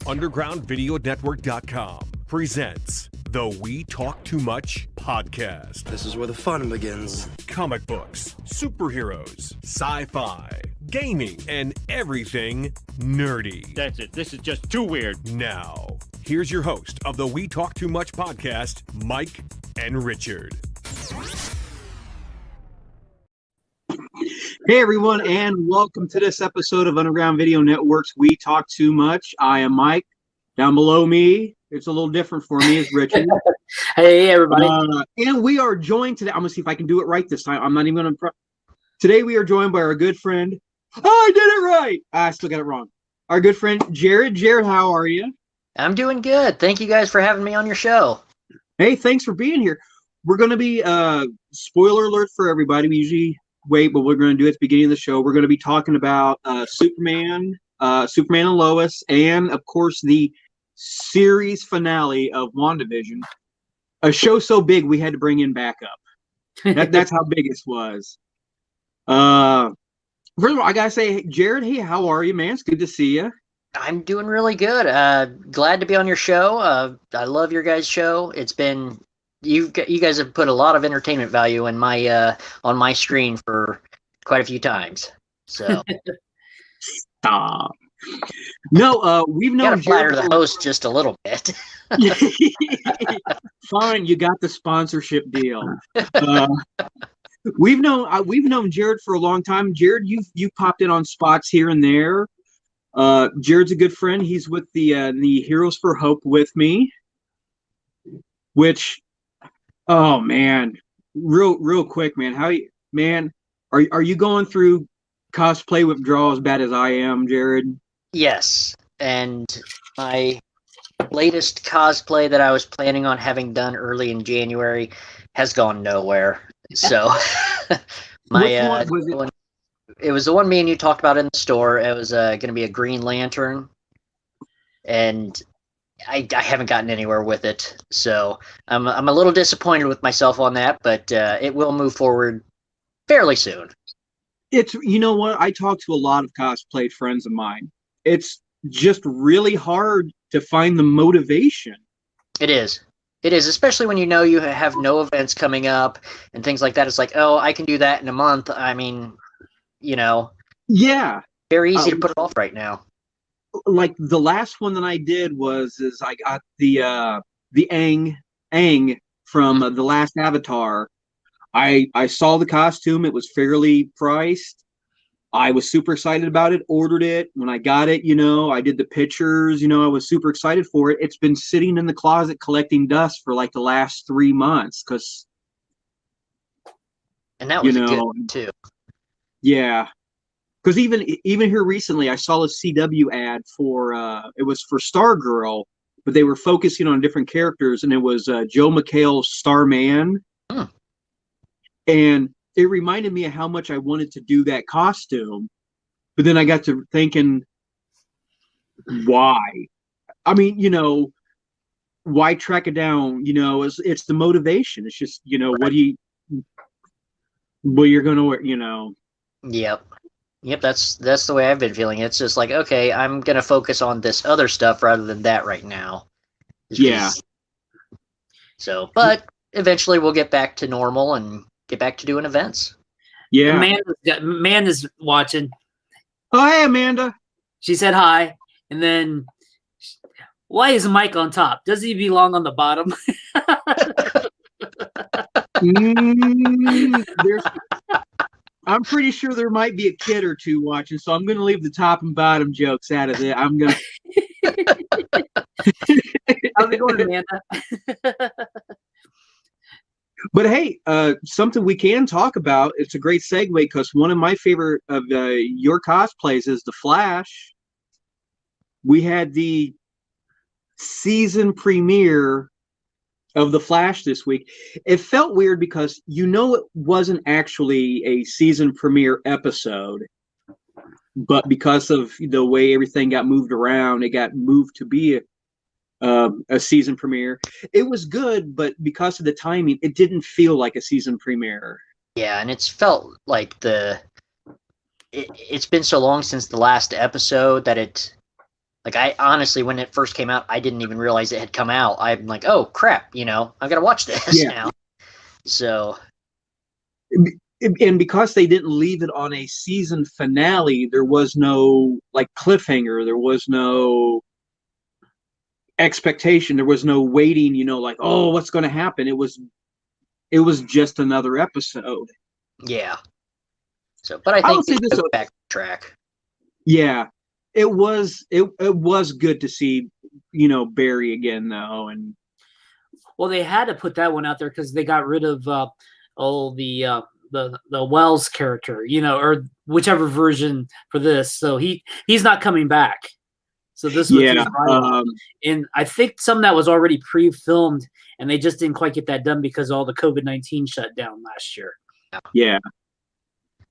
UndergroundVideoNetwork.com presents the We Talk Too Much podcast. This is where the fun begins. Comic books, superheroes, sci-fi, gaming, and everything nerdy. That's it. This is just too weird. Now, here's your host of the We Talk Too Much podcast, Mike and Richard. Hey everyone, and welcome to this episode of Underground Video Network's We Talk Too Much. I am Mike. Down below me, it's a little different for me, is Richard. Hey everybody. And we are joined today. I'm going to see if I can do it right this time. I'm not even going to... Today we are joined by our good friend... Oh, I did it right! I still got it wrong. Our good friend, Jared. Jared, how are you? I'm doing good. Thank you guys for having me on your show. Hey, thanks for being here. We're going to be... spoiler alert for everybody. We usually... wait, but we're going to do at the beginning of the show. We're going to be talking about Superman and Lois, and of course the series finale of WandaVision. A show so big we had to bring in backup. That's how big it was. First of all, I gotta say, Jared, hey, how are you, man? It's good to see you. I'm doing really good. Glad to be on your show. I love your guys' show. It's been you guys have put a lot of entertainment value in my on my screen for quite a few times. So stop. No, we've known. Gotta flatter the host just a little bit. Fine, you got the sponsorship deal. We've known Jared for a long time. Jared, you popped in on spots here and there. Jared's a good friend. He's with the Heroes for Hope with me, which. Oh man, real quick, man. Are you going through cosplay withdrawal as bad as I am, Jared? Yes, and my latest cosplay that I was planning on having done early in January has gone nowhere. So it was the one me and you talked about in the store. It was going to be a Green Lantern, and I haven't gotten anywhere with it, so I'm a little disappointed with myself on that, but it will move forward fairly soon. It's, you know what, I talk to a lot of cosplay friends of mine. It's just really hard to find the motivation. It is, especially when you have no events coming up and things like that. It's like, oh, I can do that in a month. I mean, yeah, very easy to put it off right now. Like the last one that I did is I got the Aang from the last Avatar. I saw the costume. It was fairly priced. I was super excited about it, ordered it. When I got it, I did the pictures, I was super excited for it. It's been sitting in the closet collecting dust for like the last 3 months and that was a good one too. Yeah. Because even here recently, I saw a CW ad for it was for Stargirl, but they were focusing on different characters, and it was Joe McHale's Starman, and it reminded me of how much I wanted to do that costume. But then I got to thinking, why? I mean, why track it down? It's the motivation. It's just what you're gonna wear. Yep, that's the way I've been feeling. It's just like, okay, I'm going to focus on this other stuff rather than that right now. Yeah. So, but eventually we'll get back to normal and get back to doing events. Yeah. Amanda's watching. Oh, hey, Amanda. She said hi. And then, why is Mike on top? Does he belong on the bottom? I'm pretty sure there might be a kid or two watching, so I'm going to leave the top and bottom jokes out of it. I'm going to... How's it going, Amanda? But hey, something we can talk about, it's a great segue, because one of my favorite of your cosplays is The Flash. We had the season premiere of The Flash this week. It felt weird because it wasn't actually a season premiere episode, but because of the way everything got moved around, it got moved to be a season premiere. It was good, but because of the timing, it didn't feel like a season premiere. Yeah, and it's felt like it's been so long since the last episode that I honestly, when it first came out, I didn't even realize it had come out. I'm like, oh crap, I've got to watch this now. So, and because they didn't leave it on a season finale, there was no like cliffhanger. There was no expectation. There was no waiting. Like, oh, what's going to happen? It was just another episode. Yeah. So, but I think they took back track. Yeah. It was good to see, Barry again though, and they had to put that one out there because they got rid of the Wells character, or whichever version for this. So he's not coming back. So this was and I think some of that was already pre-filmed, and they just didn't quite get that done because of all the COVID-19 shutdown last year. Yeah.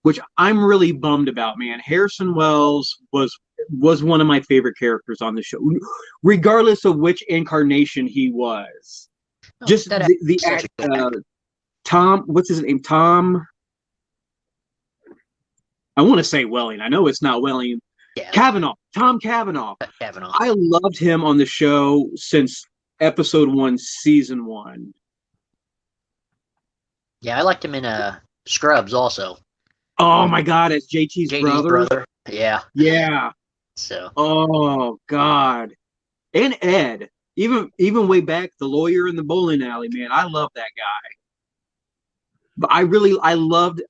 Which I'm really bummed about, man. Harrison Wells was one of my favorite characters on the show, regardless of which incarnation he was. Just the Tom, what's his name? Tom. I want to say Welling. I know it's not Welling. Yeah. Cavanaugh. Tom Cavanaugh. I loved him on the show since episode 1, season 1. Yeah, I liked him in Scrubs also. Oh my God, it's JT's brother. Yeah. Yeah. So. Oh God. And Ed. Even way back, the lawyer in the bowling alley, man. I love that guy. But I loved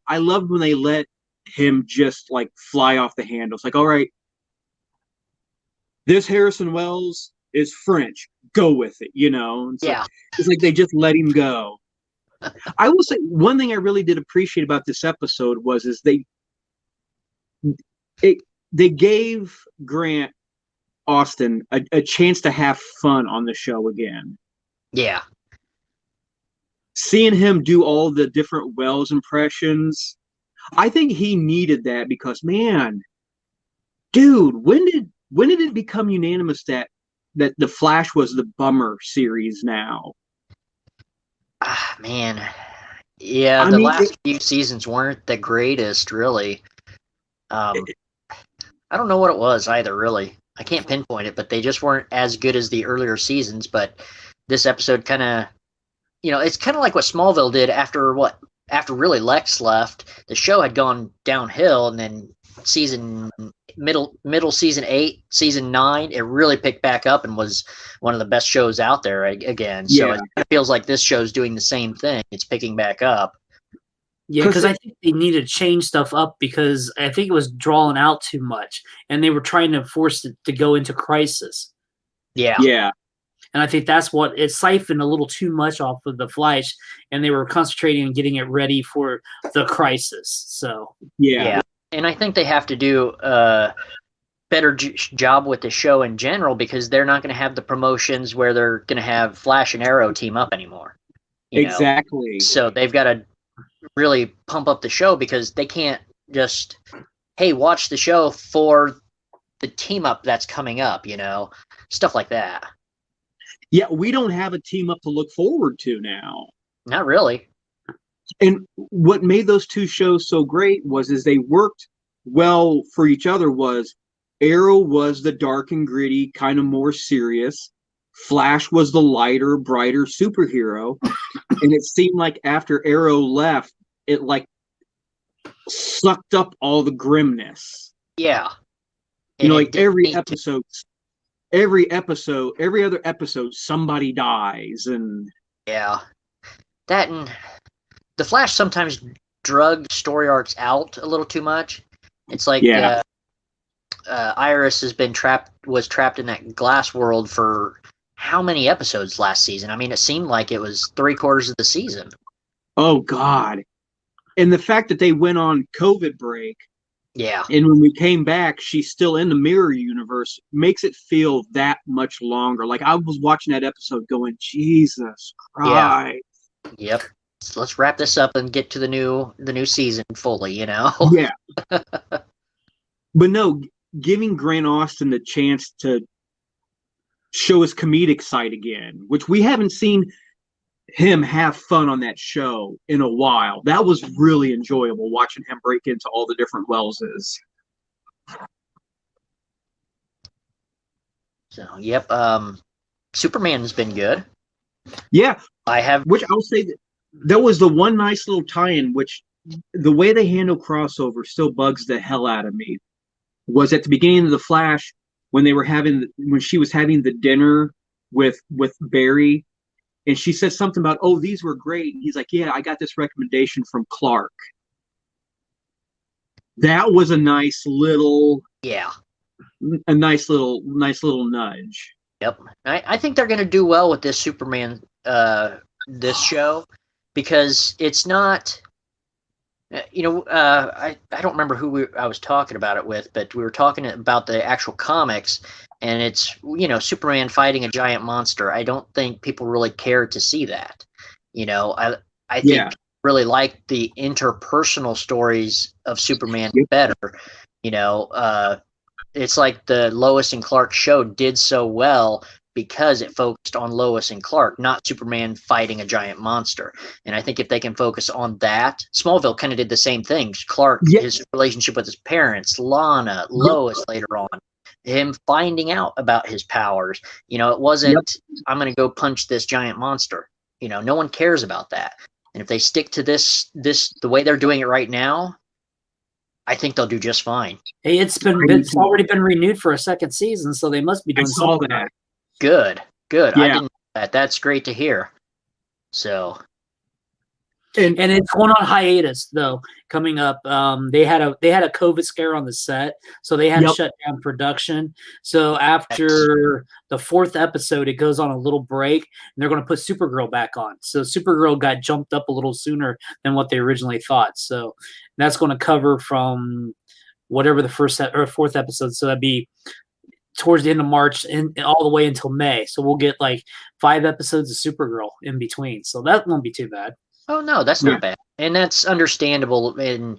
when they let him just like fly off the handle. It's like, all right, this Harrison Wells is French. Go with it, It's like they just let him go. I will say one thing I really did appreciate about this episode is they gave Grant Austin a chance to have fun on the show again. Yeah. Seeing him do all the different Wells impressions, I think he needed that because, man, dude, when did it become unanimous that The Flash was the bummer series now? Man. Yeah, the last few seasons weren't the greatest, really. I don't know what it was either, really. I can't pinpoint it, but they just weren't as good as the earlier seasons. But this episode kind of, it's kind of like what Smallville did after really Lex left. The show had gone downhill, and then middle season 8, season 9, it really picked back up and was one of the best shows out there again. So it feels like this show's doing the same thing. It's picking back up. Yeah, because I think they needed to change stuff up because I think it was drawn out too much, and they were trying to force it to go into crisis. Yeah. Yeah. And I think that's what it siphoned a little too much off of the Flash, and they were concentrating on getting it ready for the crisis. So yeah. And I think they have to do a better job with the show in general because they're not going to have the promotions where they're going to have Flash and Arrow team up anymore. Exactly. So they've got to really pump up the show because they can't just, hey, watch the show for the team up that's coming up, stuff like that. Yeah, we don't have a team up to look forward to now. Not really. And what made those two shows so great is they worked well for each other. Arrow was the dark and gritty, kind of more serious. Flash was the lighter, brighter superhero. And it seemed like after Arrow left, it like sucked up all the grimness. Yeah. Like every other episode, somebody dies. And yeah. That and the Flash sometimes drug story arcs out a little too much. It's like Iris was trapped in that glass world for how many episodes last season? I mean, it seemed like it was 3/4 of the season. Oh God. And the fact that they went on COVID break. Yeah. And when we came back, she's still in the mirror universe, makes it feel that much longer. Like I was watching that episode going, Jesus Christ. Yeah. Yep. So let's wrap this up and get to the new season fully, Yeah. But no, giving Grant Austin the chance to show his comedic side again, which we haven't seen him have fun on that show in a while. That was really enjoyable watching him break into all the different Welleses. So, yep. Superman's been good. Yeah, Which I'll say that was the one nice little tie-in. Which the way they handle crossover still bugs the hell out of me. Was at the beginning of the Flash when she was having the dinner with Barry, and she said something about, "Oh, these were great." And he's like, "Yeah, I got this recommendation from Clark." That was a nice little nudge. Yep. I think they're going to do well with this Superman, this show, because it's not, I don't remember who I was talking about it with, but we were talking about the actual comics, and it's, Superman fighting a giant monster. I don't think people really care to see that. I think people really like the interpersonal stories of Superman better. It's like the Lois and Clark show did so well because it focused on Lois and Clark, not Superman fighting a giant monster. And I think if they can focus on that, Smallville kind of did the same thing. Clark, his relationship with his parents, Lana, Lois later on, him finding out about his powers. It wasn't, I'm going to go punch this giant monster. No one cares about that. And if they stick to this the way they're doing it right now, I think they'll do just fine. Hey, it's already been renewed for a second season, so they must be doing something. That. Good. Yeah. I didn't know that. That's great to hear. So, and it's going on hiatus though. Coming up, they had a COVID scare on the set, so they had to shut down production. So after the 4th episode, it goes on a little break, and they're going to put Supergirl back on. So Supergirl got jumped up a little sooner than what they originally thought. So that's going to cover from whatever the 4th episode. So that'd be towards the end of March and all the way until May. So we'll get like 5 episodes of Supergirl in between. So that won't be too bad. Oh no, that's not bad, and that's understandable in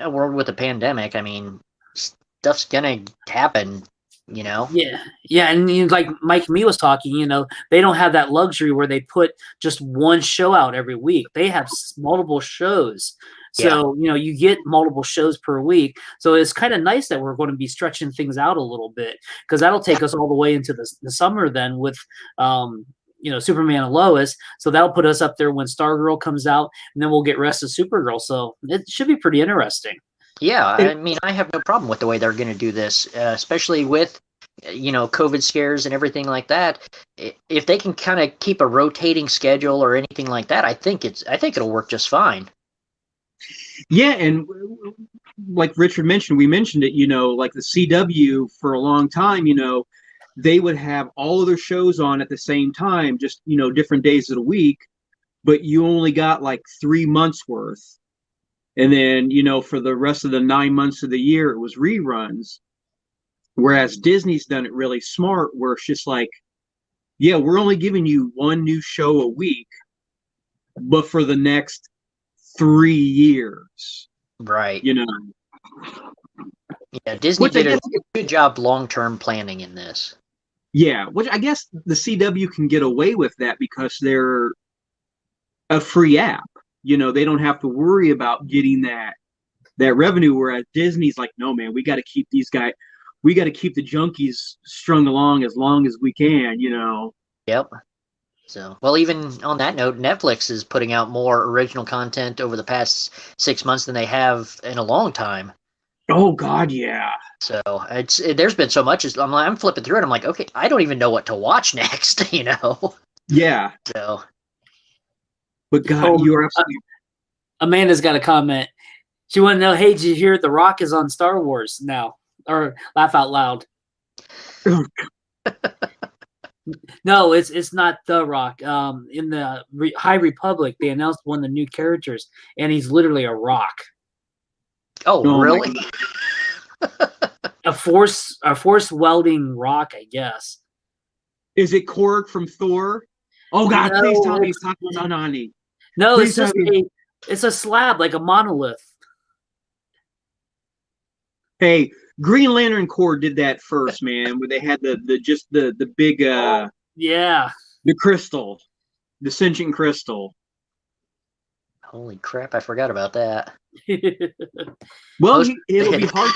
a world with a pandemic. I mean, stuff's gonna happen, Yeah, and like Mike and me was talking, they don't have that luxury where they put just one show out every week. They have multiple shows. So, you get multiple shows per week. So it's kind of nice that we're going to be stretching things out a little bit, because that'll take us all the way into the summer then with, Superman and Lois. So that'll put us up there when Stargirl comes out, and then we'll get rest of Supergirl. So it should be pretty interesting. Yeah, I mean, I have no problem with the way they're going to do this, especially with, COVID scares and everything like that. If they can kind of keep a rotating schedule or anything like that, I think it'll work just fine. Yeah, and like Richard mentioned, we mentioned it, like the CW for a long time, they would have all of their shows on at the same time, just, different days of the week, but you only got like 3 months worth. And then, for the rest of the 9 months of the year, it was reruns. Whereas Disney's done it really smart, where it's just like, yeah, we're only giving you one new show a week, but for the next 3 years. Right. Yeah, Disney did a good job long-term planning in this. Yeah, which I guess the CW can get away with that because they're a free app. They don't have to worry about getting that revenue, whereas Disney's like, no, man, we got to keep these guys, we got to keep the junkies strung along as long as we can, Yep. So, well, even on that note, Netflix is putting out more original content over the past 6 months than they have in a long time. Oh God, yeah. So there's been so much. I'm flipping through it. I'm like, okay, I don't even know what to watch next. Yeah. So. But God, you're absolutely. Amanda's got a comment. She want to know, hey, did you hear The Rock is on Star Wars now? Or laugh out loud. No, it's not The Rock. In the High Republic, they announced one of the new characters, and he's literally a rock. Oh, really? a force welding rock, I guess. Is it Korg from Thor? Oh God, no, please tell me he's talking about Nani. No, please, it's a slab, like a monolith. Hey, Green Lantern Corps did that first, man, where they had the big Yeah. the crystal, the sentient crystal. Holy crap! I forgot about that. Well, it'll be hard.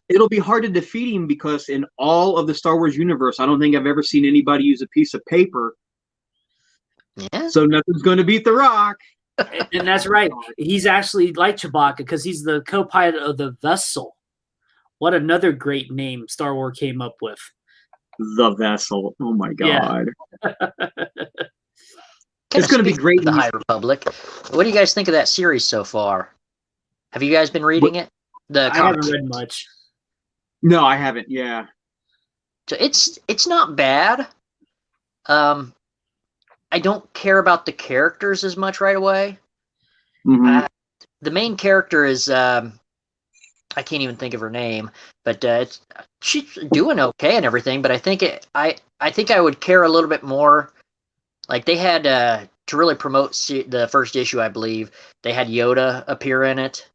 It'll be hard to defeat him because in all of the Star Wars universe, I don't think I've ever seen anybody use a piece of paper. Yeah. So nothing's going to beat the Rock. And that's right. He's actually like Chewbacca because he's the co-pilot of the vessel. What another great name Star Wars came up with. The Vessel. Oh my God. Yeah. It's going to be great. The High Republic. What do you guys think of that series so far? Have you guys been reading it? I haven't read much. No, I haven't. Yeah. So it's not bad. I don't care about the characters as much right away. Mm-hmm. The main character is I can't even think of her name, but she's doing okay and everything. But I think I would care a little bit more. Like they had to really promote the first issue, I believe they had Yoda appear in it,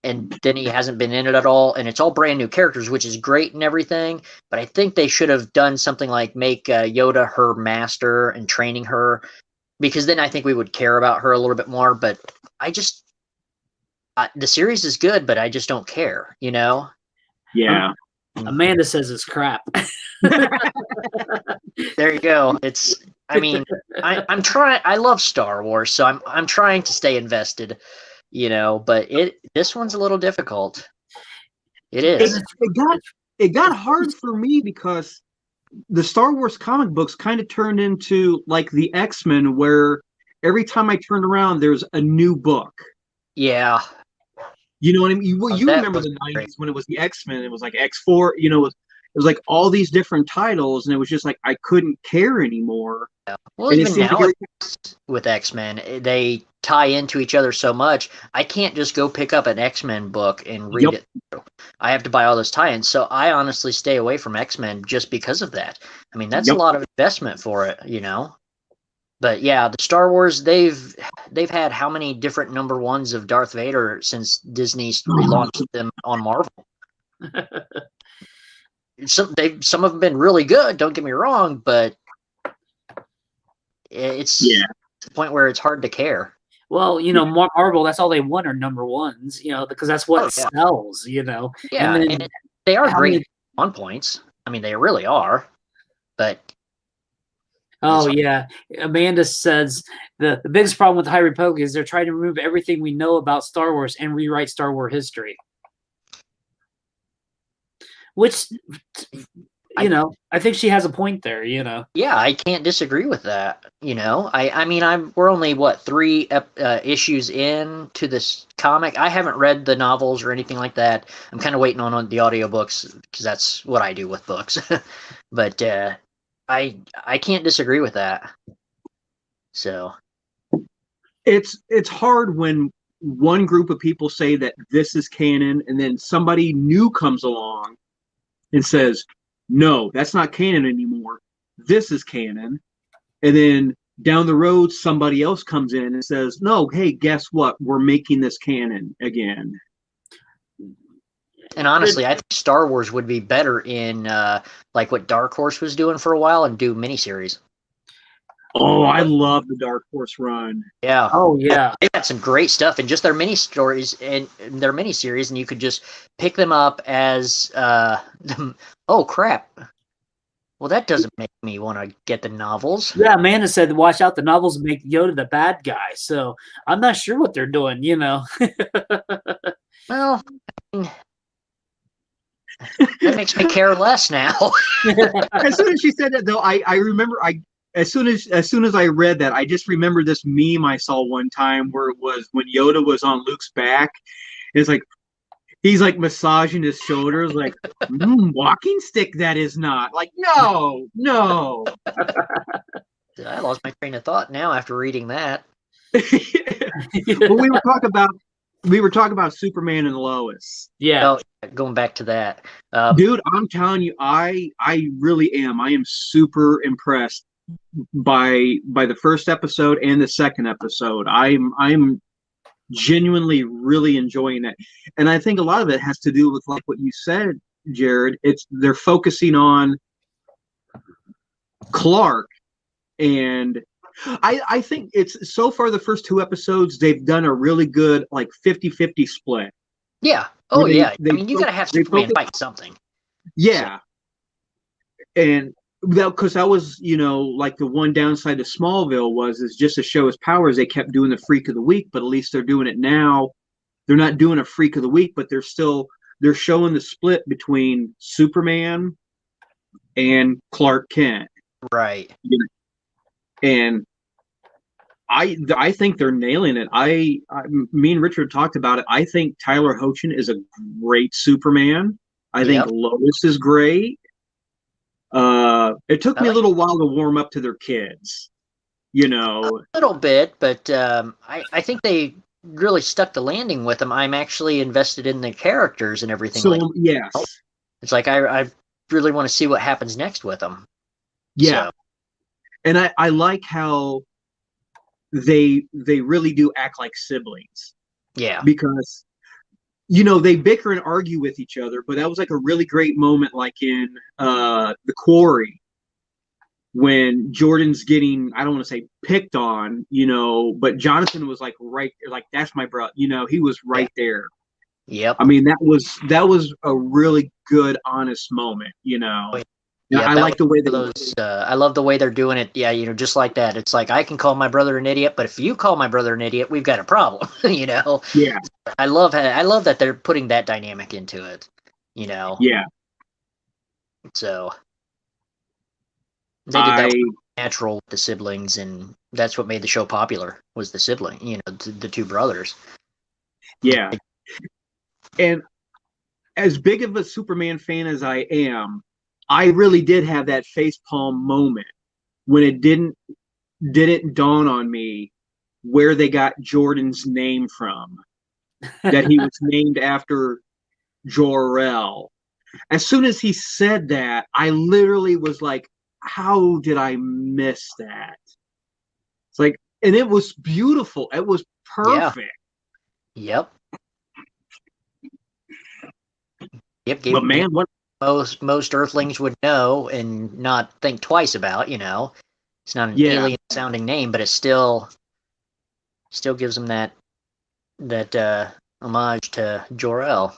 and then he hasn't been in it at all. And it's all brand new characters, which is great and everything. But I think they should have done something like make Yoda her master and training her, because then I think we would care about her a little bit more. But I just the series is good, but I just don't care, you know? Yeah. Amanda says it's crap. There you go. I mean, I'm trying. I love Star Wars, so I'm trying to stay invested, you know. But this one's a little difficult. It is. It got hard for me because the Star Wars comic books kind of turned into like the X-Men, where every time I turned around, there's a new book. Yeah. You know what I mean? You remember the 90s when it was the X-Men, it was like X4, you know, it was like all these different titles, and it was just like I couldn't care anymore. Yeah. Well, and even now with X-Men, they tie into each other so much. I can't just go pick up an X-Men book and read it through. I have to buy all those tie-ins. So I honestly stay away from X-Men just because of that. I mean, that's a lot of investment for it, you know. But yeah, the Star Wars, they've had how many different number ones of Darth Vader since Disney relaunched them on Marvel? Some have been really good, don't get me wrong, but it's to the point where it's hard to care. Well, you know, Marvel, that's all they want are number ones, you know, because that's what sells, you know. Yeah, and they are great on points. I mean, they really are, but... Oh, yeah. Amanda says the biggest problem with the High Republic is they're trying to remove everything we know about Star Wars and rewrite Star Wars history. Which, you know, I think she has a point there, you know. Yeah, I can't disagree with that, you know. I mean, we're only, 3 issues in to this comic. I haven't read the novels or anything like that. I'm kind of waiting on the audiobooks because that's what I do with books. But... I can't disagree with that. So it's hard when one group of people say that this is canon, and then somebody new comes along and says, "No, that's not canon anymore. This is canon." And then down the road, somebody else comes in and says, "No, hey, guess what? We're making this canon again." And honestly, I think Star Wars would be better in like what Dark Horse was doing for a while and do miniseries. Oh, I love the Dark Horse run. Yeah. Oh, yeah. They got some great stuff in just their mini stories and their miniseries, and you could just pick them up as oh crap. Well, that doesn't make me want to get the novels. Yeah, Amanda said, watch out, the novels make Yoda the bad guy. So I'm not sure what they're doing, you know. Well, I mean, that makes me care less now. As soon as she said that, though, I remember as soon as I read that, I just remember this meme I saw one time where it was when Yoda was on Luke's back. It's like he's like massaging his shoulders, like walking stick. That is not like no. I lost my train of thought now after reading that. But we were talking about Superman and Lois. Yeah. Oh, going back to that. Dude, I'm telling you, I really am. I am super impressed by the first episode and the second episode. I'm genuinely really enjoying that. And I think a lot of it has to do with like what you said, Jared. They're focusing on Clark, and I think it's so far the first 2 episodes they've done a really good like 50-50 split. Yeah. Oh They- yeah. they I mean, you fo- gotta have they Superman focus- fight something. Yeah. And because that was, like the one downside to Smallville is just to show his powers, they kept doing the Freak of the Week, but at least they're doing it now. They're not doing a Freak of the Week, but they're showing the split between Superman and Clark Kent. Right. And I think they're nailing it. Me and Richard talked about it. I think Tyler Hoechlin is a great Superman. I think Lois is great. It took me a little while to warm up to their kids, A little bit, but I think they really stuck the landing with them. I'm actually invested in the characters and everything. So yes, it's like I really want to see what happens next with them. yeah, So. and I like how they really do act like siblings. Yeah, Because they bicker and argue with each other, but that was like a really great moment, like in The Quarry, when Jordan's getting, I don't want to say picked on, but Jonathan was like right, like that's my brother, he was right there. Yep. I mean, that was a really good, honest moment, Yeah, I like the way I love the way they're doing it. Yeah, just like that. It's like I can call my brother an idiot, but if you call my brother an idiot, we've got a problem. Yeah. I love that they're putting that dynamic into it. Yeah. So they did that natural with the siblings, and that's what made the show popular. Was the sibling, the 2 brothers. Yeah. And as big of a Superman fan as I am, I really did have that facepalm moment when it didn't dawn on me where they got Jordan's name from, that he was named after Jor-El. As soon as he said that, I literally was like, how did I miss that? It's like, and it was beautiful. It was perfect. Yep. But man, what most Earthlings would know and not think twice about. It's not an alien sounding name, but it still gives them that homage to Jor-El.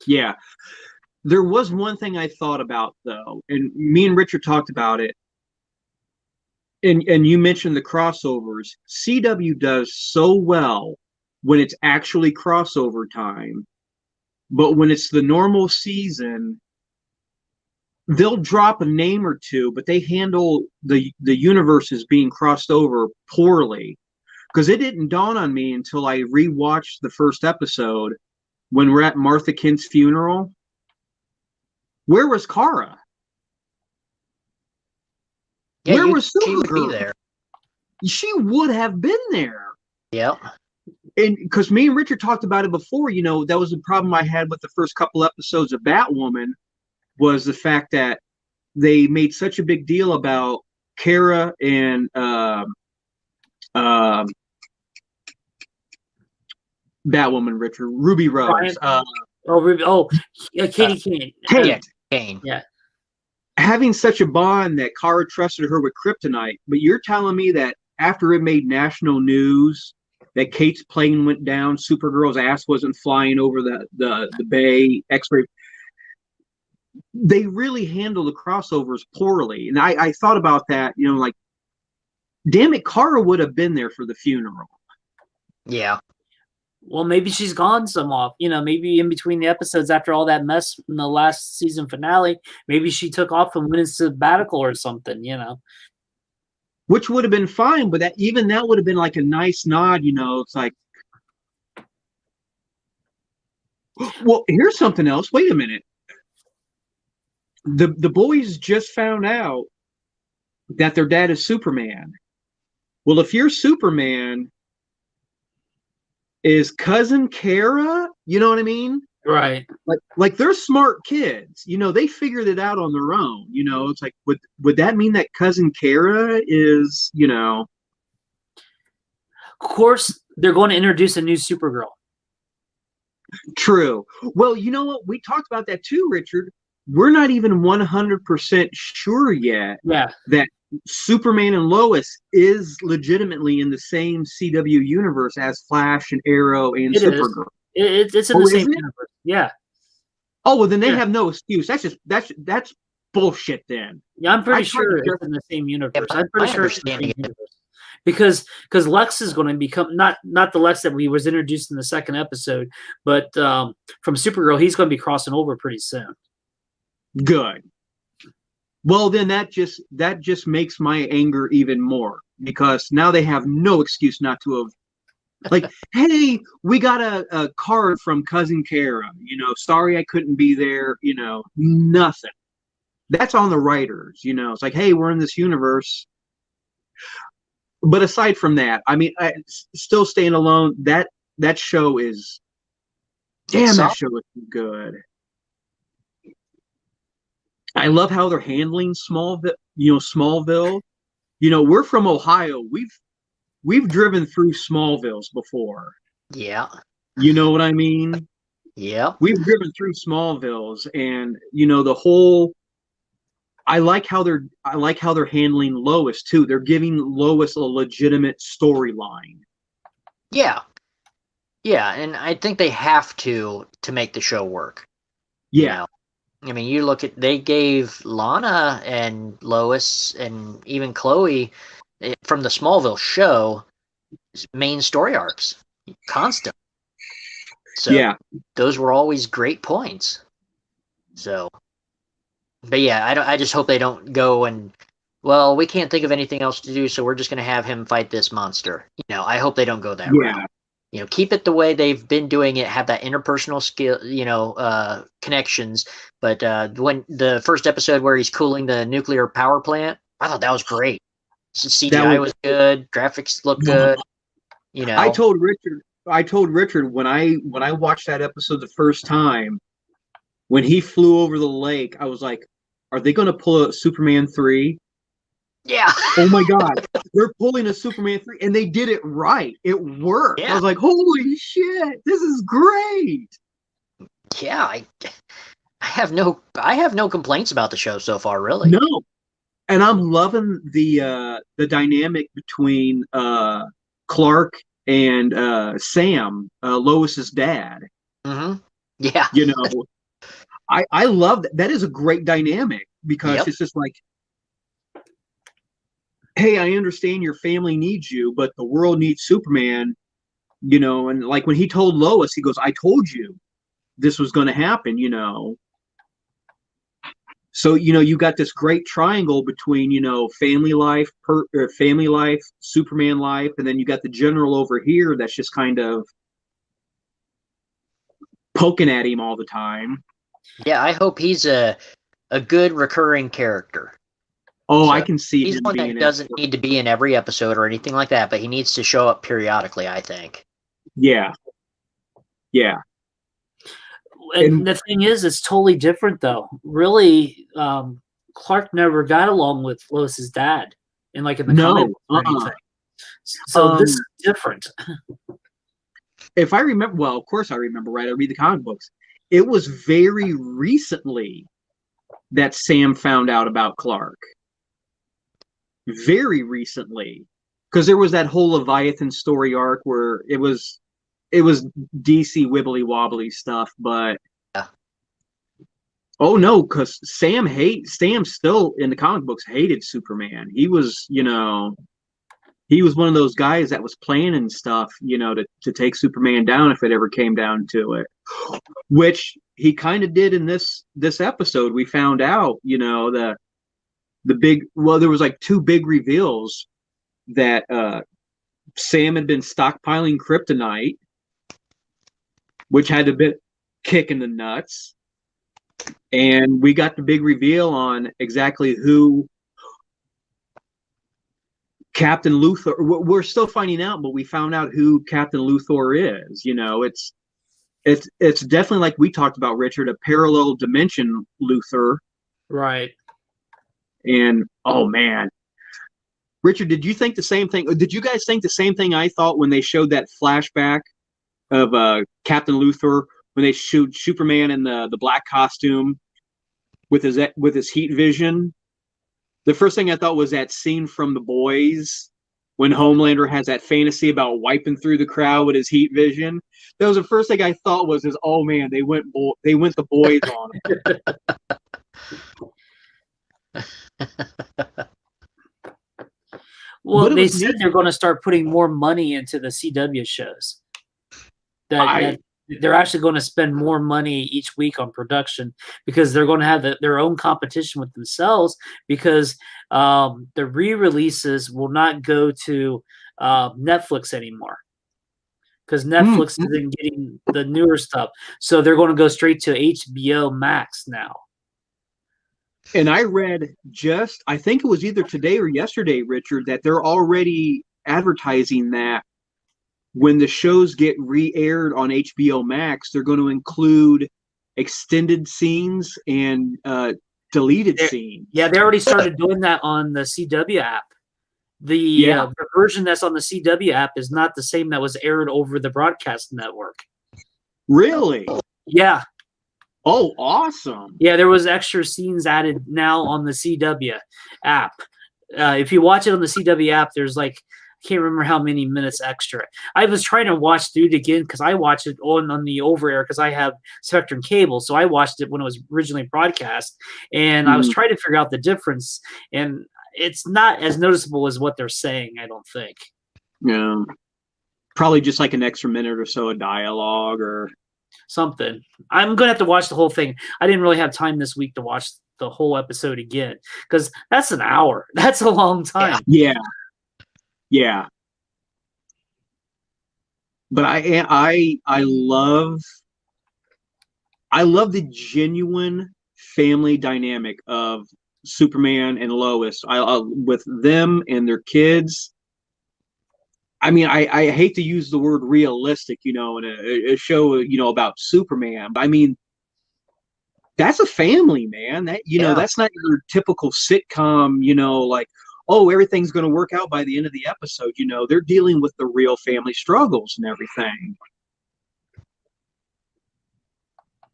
Yeah. There was one thing I thought about though, and me and Richard talked about it. And you mentioned the crossovers. CW does so well when it's actually crossover time, but when it's the normal season, they'll drop a name or two, but they handle the universes being crossed over poorly. Because it didn't dawn on me until I rewatched the first episode when we're at Martha Kent's funeral. Where was Kara? Yeah, Where was she would be Supergirl? there. She would have been there. Yep. And because me and Richard talked about it before, that was the problem I had with the first couple episodes of Batwoman, was the fact that they made such a big deal about Kara and Batwoman, Richard, Ruby Rose. Katie Kane. Kane. Yeah. Having such a bond that Kara trusted her with kryptonite, but you're telling me that after it made national news that Kate's plane went down, Supergirl's ass wasn't flying over the bay, X-ray. They really handle the crossovers poorly. And I thought about that, like, damn it, Kara would have been there for the funeral. Yeah. Well, maybe she's gone some off. Maybe in between the episodes after all that mess in the last season finale, maybe she took off and went into sabbatical or something, Which would have been fine, but that would have been like a nice nod, It's like, well, here's something else. Wait a minute. The boys just found out that their dad is Superman. Well, if you're Superman, is cousin Kara, you know what I mean? Right. Like they're smart kids. They figured it out on their own. It's like, would that mean that cousin Kara is, Of course, they're going to introduce a new Supergirl. True. Well, you know what? We talked about that too, Richard. We're not even 100% sure yet that Superman and Lois is legitimately in the same CW universe as Flash and Arrow and Supergirl. It's in the same universe. Yeah. Oh, well, then they have no excuse. That's bullshit then. Yeah, I'm pretty sure it's in the same universe. I'm pretty sure it's in the same universe. Because Lex is going to become not the Lex that we was introduced in the second episode, but from Supergirl, he's going to be crossing over pretty soon. Good. Well, then that just makes my anger even more, because now they have no excuse not to have, like, hey, we got a card from Cousin Kara. Sorry I couldn't be there. Nothing. That's on the writers. It's like, hey, we're in this universe. But aside from that, I mean, still staying alone. That show is, that show is good. I love how they're handling Smallville. Smallville. We're from Ohio. We've driven through Smallvilles before. Yeah. You know what I mean? Yeah. We've driven through Smallvilles, and the whole. I like how they're handling Lois too. They're giving Lois a legitimate storyline. Yeah. Yeah, and I think they have to make the show work. Yeah. I mean, you look at, they gave Lana and Lois and even Chloe from the Smallville show main story arcs constant. So yeah, those were always great points. So, but yeah, I just hope they don't go and, well, we can't think of anything else to do, so we're just going to have him fight this monster. I hope they don't go that route. Keep it the way they've been doing it, have that interpersonal skill, connections. But when the first episode where he's cooling the nuclear power plant, I thought that was great. CGI was good, graphics looked good. I told Richard when I watched that episode the first time, when he flew over the lake, I was like, are they going to pull a Superman 3? Yeah. Oh my God. They're pulling a Superman 3, and they did it right. It worked. Yeah. I was like, holy shit, this is great. Yeah, I have no complaints about the show so far, really. No. And I'm loving the dynamic between Clark and Sam, Lois's dad. Mm-hmm. Yeah. I love that. That is a great dynamic, because it's just like, hey, I understand your family needs you, but the world needs Superman, and like when he told Lois, he goes, I told you this was going to happen, So, you got this great triangle between, family life, Superman life, and then you got the general over here that's just kind of poking at him all the time. Yeah, I hope he's a good recurring character. Oh, so I can see he's one that doesn't need to be in every episode or anything like that, but he needs to show up periodically, I think. Yeah. Yeah. And the thing is, it's totally different, though. Really, Clark never got along with Lois's dad, in the comics or anything. So this is different. If I remember, well, of course I remember, right? I read the comic books. It was very recently that Sam found out about Clark. Very recently, because there was that whole Leviathan story arc where it was DC wibbly wobbly stuff, but oh no, because Sam still in the comic books hated Superman. He was, he was one of those guys that was planning stuff, to take Superman down if it ever came down to it, which he kind of did in this episode. We found out, the big, well, there was like two big reveals that Sam had been stockpiling kryptonite, which had a bit kick in the nuts. And we got the big reveal on exactly who Captain Luthor. We're still finding out, but we found out who Captain Luthor is. It's definitely, like we talked about, Richard, a parallel dimension Luthor. Right. And oh man, Richard, did you think the same thing? Did you guys think the same thing I thought when they showed that flashback of Captain Luthor when they showed Superman in the black costume with his heat vision? The first thing I thought was that scene from The Boys when Homelander has that fantasy about wiping through the crowd with his heat vision. That was the first thing I thought was, oh man, they went The Boys on him. Well, they said they're going to start putting more money into the CW shows. That they're actually going to spend more money each week on production because they're going to have their own competition with themselves because the re-releases will not go to Netflix anymore because Netflix isn't getting the newer stuff. So they're going to go straight to HBO Max now. And I read I think it was either today or yesterday, Richard, that they're already advertising that when the shows get re-aired on HBO Max, they're going to include extended scenes and deleted scenes. Yeah, they already started doing that on the CW app. The version that's on the CW app is not the same that was aired over the broadcast network. Really? Yeah. Oh, awesome. Yeah, there was extra scenes added now on the CW app. If you watch it on the CW app, there's I can't remember how many minutes extra. I was trying to watch through it again because I watched it on the over air because I have Spectrum cable. So I watched it when it was originally broadcast. And I was trying to figure out the difference. And it's not as noticeable as what they're saying, I don't think. Yeah. Probably just like an extra minute or so of dialogue or something. I'm going to have to watch the whole thing. I didn't really have time this week to watch the whole episode again because that's an hour. That's a long time. Yeah. Yeah. But I love the genuine family dynamic of Superman and Lois. With them and their kids. I mean, I hate to use the word realistic, in a show, about Superman. But I mean, that's a family, man. That's not your typical sitcom, oh, everything's going to work out by the end of the episode. They're dealing with the real family struggles and everything.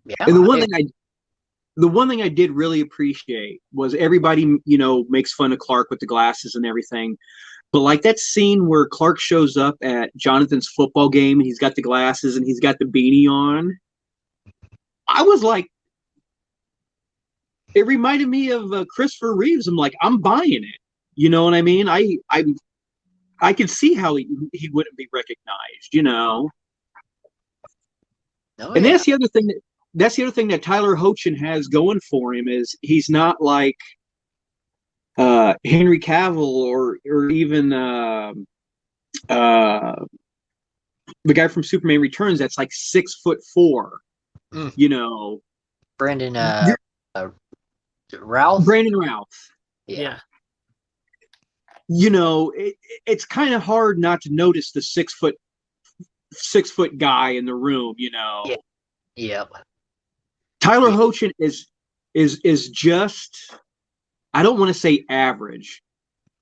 Yeah. And the one thing I did really appreciate was everybody, makes fun of Clark with the glasses and everything. But that scene where Clark shows up at Jonathan's football game and he's got the glasses and he's got the beanie on, I was like, it reminded me of Christopher Reeves. I'm like, I'm buying it. You know what I mean? I could see how he wouldn't be recognized. Oh, and that's the other thing that Tyler Hoechlin has going for him is he's not like Henry Cavill or even the guy from Superman Returns that's 6'4", Brandon Routh. Brandon Routh. Yeah. It's kind of hard not to notice the 6 foot guy in the room. Yeah. Yep. Tyler Hoechlin is just, I don't want to say average,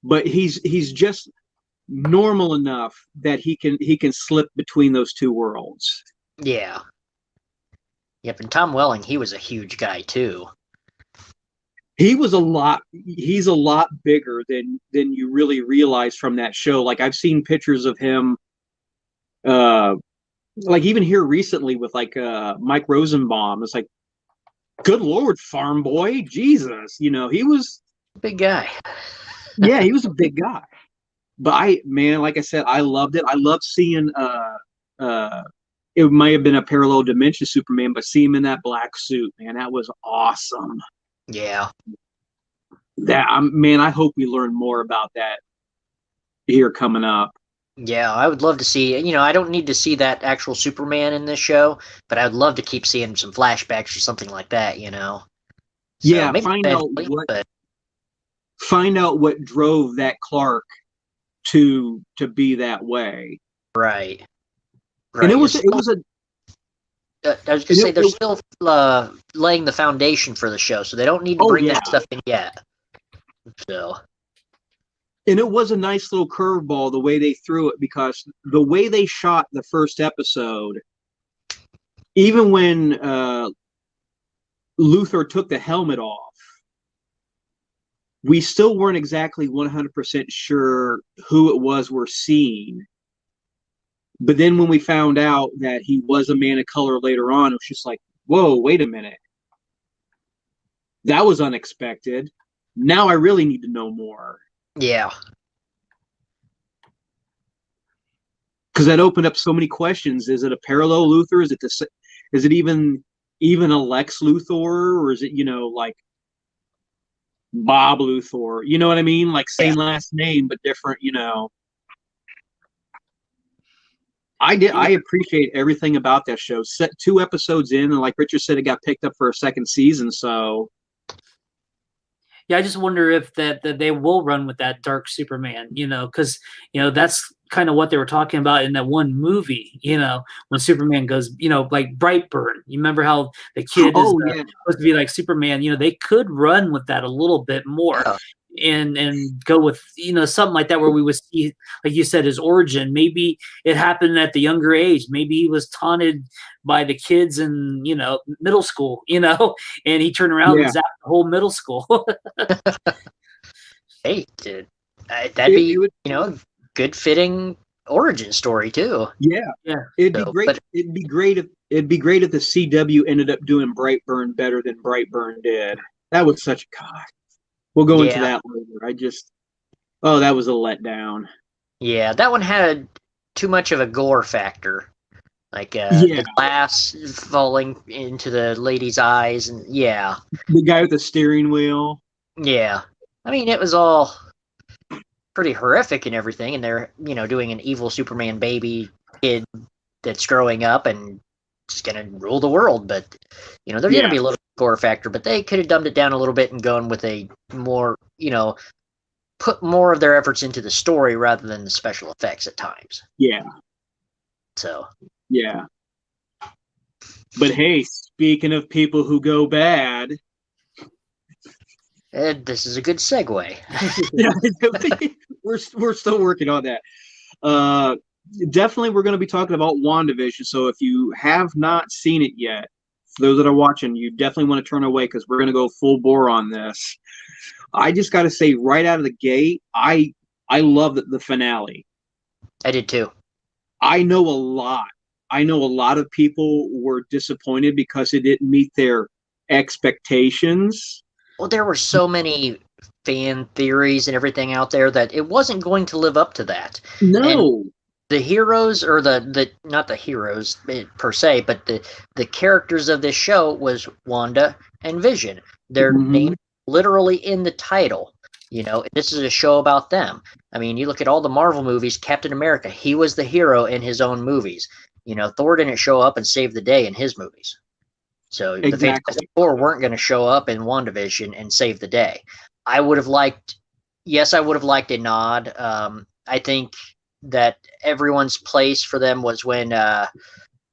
but he's just normal enough that he can slip between those two worlds. Yeah. Yep, and Tom Welling, he was a huge guy too. He's a lot bigger than you really realize from that show. I've seen pictures of him even here recently with Mike Rosenbaum. It's good Lord, farm boy, Jesus, he was a big guy. Yeah, he was a big guy. But like I said, I loved it. I loved seeing it might have been a parallel dimension Superman, but see him in that black suit, man, that was awesome. Yeah. I hope we learn more about that here coming up. Yeah, I would love to see, I don't need to see that actual Superman in this show, but I'd love to keep seeing some flashbacks or something like that, So yeah, find out what drove that Clark to be that way. Right. And it was I was going to say, they're still laying the foundation for the show, so they don't need to bring that stuff in yet. So. And it was a nice little curveball the way they threw it, because the way they shot the first episode, even when Luthor took the helmet off, we still weren't exactly 100% sure who it was we're seeing. But then when we found out that he was a man of color later on, it was just like, whoa, wait a minute. That was unexpected. Now I really need to know more. Yeah. Because that opened up so many questions. Is it a parallel Luthor? Is it even a Lex Luthor? Or is it, like Bob Luthor? You know what I mean? Like same last name, but different, I appreciate everything about that show. Set 2 episodes in, and like Richard said, it got picked up for a second season. So, yeah, I just wonder if that they will run with that dark Superman, because that's kind of what they were talking about in that one movie, when Superman goes, like Brightburn. You remember how the kid is supposed to be like Superman? They could run with that a little bit more. Yeah. And go with something like that, where we would see, like you said, his origin. Maybe it happened at the younger age. Maybe he was taunted by the kids in middle school, and he turned around and zapped the whole middle school. Hey, dude, that'd be good fitting origin story too. Yeah. It'd be great. It'd be great if the CW ended up doing Brightburn better than Brightburn did. That was such God. We'll go into that later. That was a letdown. Yeah, that one had too much of a gore factor. Like the glass falling into the lady's eyes, and the guy with the steering wheel. Yeah, I mean, it was all pretty horrific and everything, and they're doing an evil Superman baby kid that's growing up and just gonna rule the world. But there's gonna be a little gore factor, but they could have dumbed it down a little bit and gone with a more put more of their efforts into the story rather than the special effects at times. Yeah. So. Yeah. But hey, speaking of people who go bad, this is a good segue. we're still working on that. Definitely, we're going to be talking about WandaVision. So if you have not seen it yet, for those that are watching, you definitely want to turn away, because we're going to go full bore on this. I just got to say, right out of the gate, I love the finale. I did too. I know a lot of people were disappointed because it didn't meet their expectations. Well, there were so many fan theories and everything out there that it wasn't going to live up to that. No. And the heroes, or the not the heroes per se, but the characters of this show was Wanda and Vision. They're named literally in the title. This is a show about them. I mean, you look at all the Marvel movies, Captain America, he was the hero in his own movies. Thor didn't show up and save the day in his movies. So the Fantastic Four weren't going to show up in WandaVision and save the day. I would have liked a nod. I think that everyone's place for them was when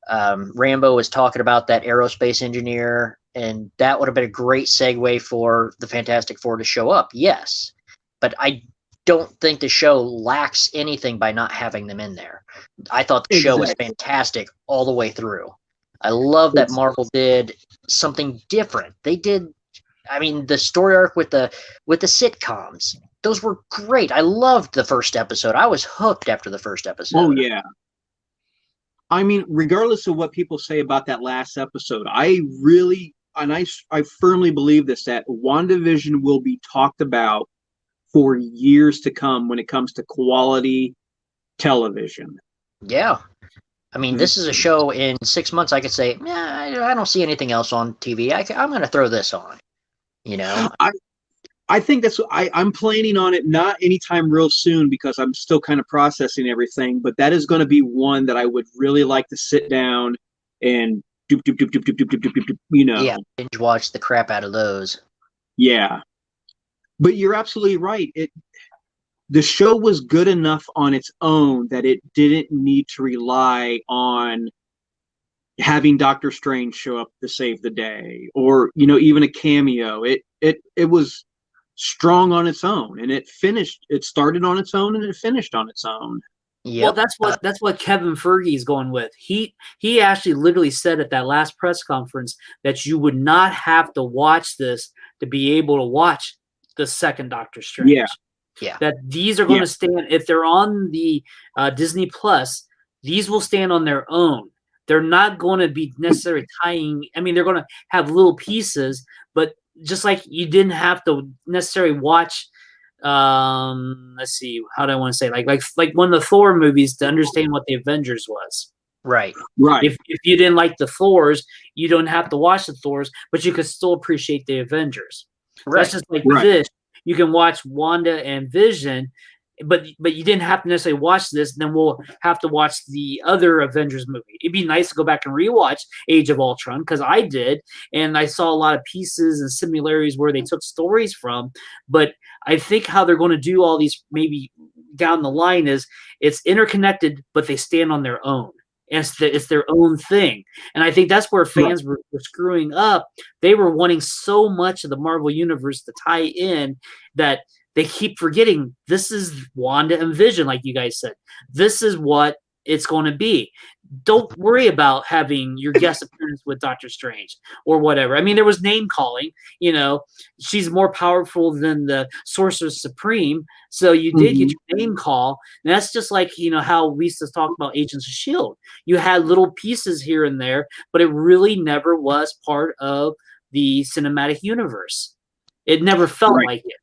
Rambo was talking about that aerospace engineer, and that would have been a great segue for the Fantastic Four to show up. Yes, but I don't think the show lacks anything by not having them in there. I thought the show was fantastic all the way through. I love that Marvel did something different. They did, I mean, the story arc with the sitcoms. Those were great. I loved the first episode. I was hooked after the first episode. Oh yeah. I mean, regardless of what people say about that last episode, I firmly believe this, that WandaVision will be talked about for years to come when it comes to quality television. Yeah. I mean, this is a show in 6 months I could say, I don't see anything else on TV. I'm going to throw this on, I think I'm planning on it not anytime real soon, because I'm still kind of processing everything, but that is going to be one that I would really like to sit down and Yeah, binge watch the crap out of those. Yeah. But you're absolutely right. The show was good enough on its own that it didn't need to rely on having Doctor Strange show up to save the day, or even a cameo. It was strong on its own, and it started on its own and it finished on its own. Yep. Well, that's what Kevin Feige is going with. He actually literally said at that last press conference that you would not have to watch this to be able to watch the second Doctor Strange. Yeah. That these are going to stand, if they're on the Disney Plus, these will stand on their own. They're not going to be necessarily tying. I mean, they're going to have little pieces, but just like you didn't have to necessarily watch. Let's see, how do I want to say like one of the Thor movies to understand what the Avengers was. Right. If you didn't like the Thors, you don't have to watch the Thors, but you could still appreciate the Avengers. Right. That's just like this. You can watch Wanda and Vision, but you didn't have to necessarily watch this. Then we'll have to watch the other Avengers movie. It'd be nice to go back and rewatch Age of Ultron, because I did, and I saw a lot of pieces and similarities where they took stories from. But I think how they're going to do all these maybe down the line is it's interconnected, but they stand on their own. And it's their own thing. And I think that's where fans were screwing up. They were wanting so much of the Marvel Universe to tie in that they keep forgetting this is Wanda and Vision, like you guys said. This is what it's going to be. Don't worry about having your guest appearance with Doctor Strange or whatever. I mean, there was name calling. She's more powerful than the Sorcerer Supreme. So you did get your name call. And that's just like, how we used to talk about Agents of S.H.I.E.L.D. You had little pieces here and there, but it really never was part of the cinematic universe. It never felt like it.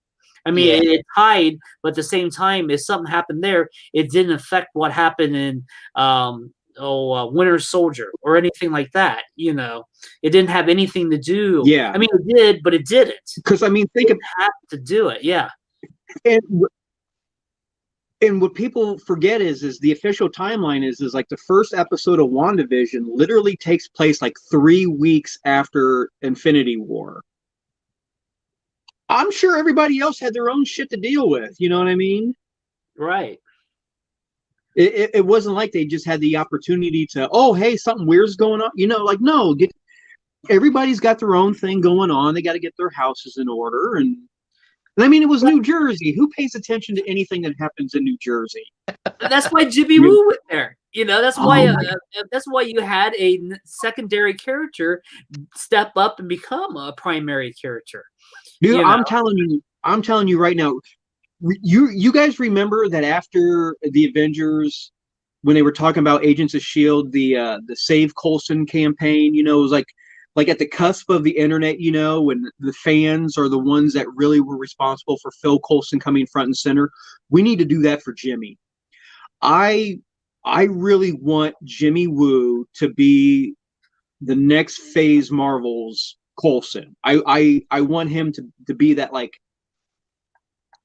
I mean, it tied, but at the same time, if something happened there, it didn't affect what happened in Winter Soldier or anything like that. It didn't have anything to do. Yeah, I mean, it did, but it didn't. Because think it had to do it. Yeah. And what people forget is the official timeline is like the first episode of WandaVision literally takes place like 3 weeks after Infinity War. I'm sure everybody else had their own shit to deal with. You know what I mean? Right. It wasn't like they just had the opportunity to, hey, something weird's going on. No, everybody's got their own thing going on. They got to get their houses in order. And I mean, it was New Jersey. Who pays attention to anything that happens in New Jersey? That's why Jimmy Woo went there. That's why you had a secondary character step up and become a primary character. Dude, I'm telling you right now. You guys remember that after the Avengers, when they were talking about Agents of S.H.I.E.L.D., the Save Coulson campaign, it was like at the cusp of the internet, when the fans are the ones that really were responsible for Phil Coulson coming front and center. We need to do that for Jimmy. I really want Jimmy Woo to be the next phase Marvel's Coulson. I want him to be that like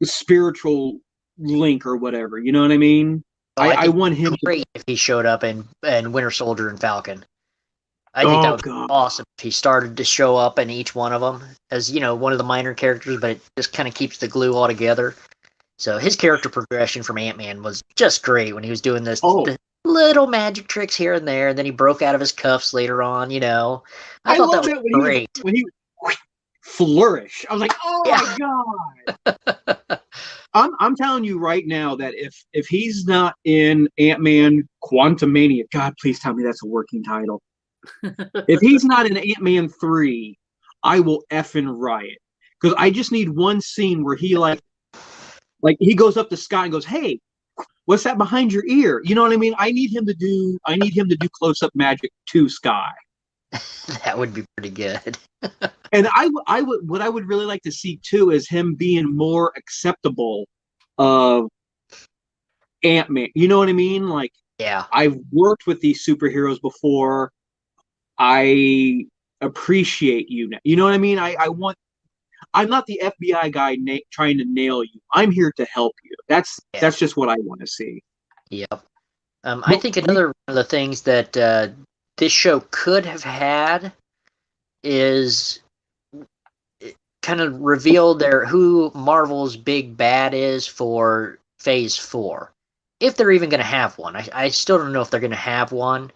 spiritual link or whatever. You know what I mean? I want him great if he showed up in Winter Soldier and Falcon. I think that would be awesome if he started to show up in each one of them as, one of the minor characters, but it just kind of keeps the glue all together. So his character progression from Ant-Man was just great when he was doing the little magic tricks here and there, and then he broke out of his cuffs later on, I thought that was great. When he flourish. I was like, my God. I'm telling you right now that if he's not in Ant-Man Quantumania, God, please tell me that's a working title. If he's not in Ant-Man 3, I will effing riot. Because I just need one scene where he like he goes up to Scott and goes, "Hey, what's that behind your ear?" You know what I mean? I need him to do close-up magic to Sky. That would be pretty good. And what I would really like to see too is him being more acceptable of Ant-Man. You know what I mean? Like, yeah, I've worked with these superheroes before. I appreciate you now. You know what I mean? I'm not the FBI guy trying to nail you. I'm here to help you. That's just what I want to see. Yep. I think another one of the things that this show could have had is kind of reveal who Marvel's big bad is for Phase 4. If they're even going to have one. I still don't know if they're going to have one.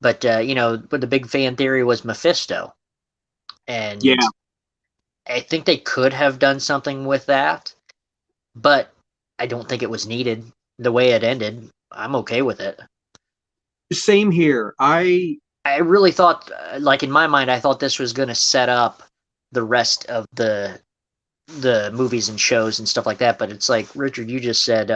But, but the big fan theory was Mephisto. And I think they could have done something with that, but I don't think it was needed. The way it ended, I'm okay with it. Same here. I really thought, like in my mind, I thought this was going to set up the rest of the movies and shows and stuff like that. But it's like Richard, you just said,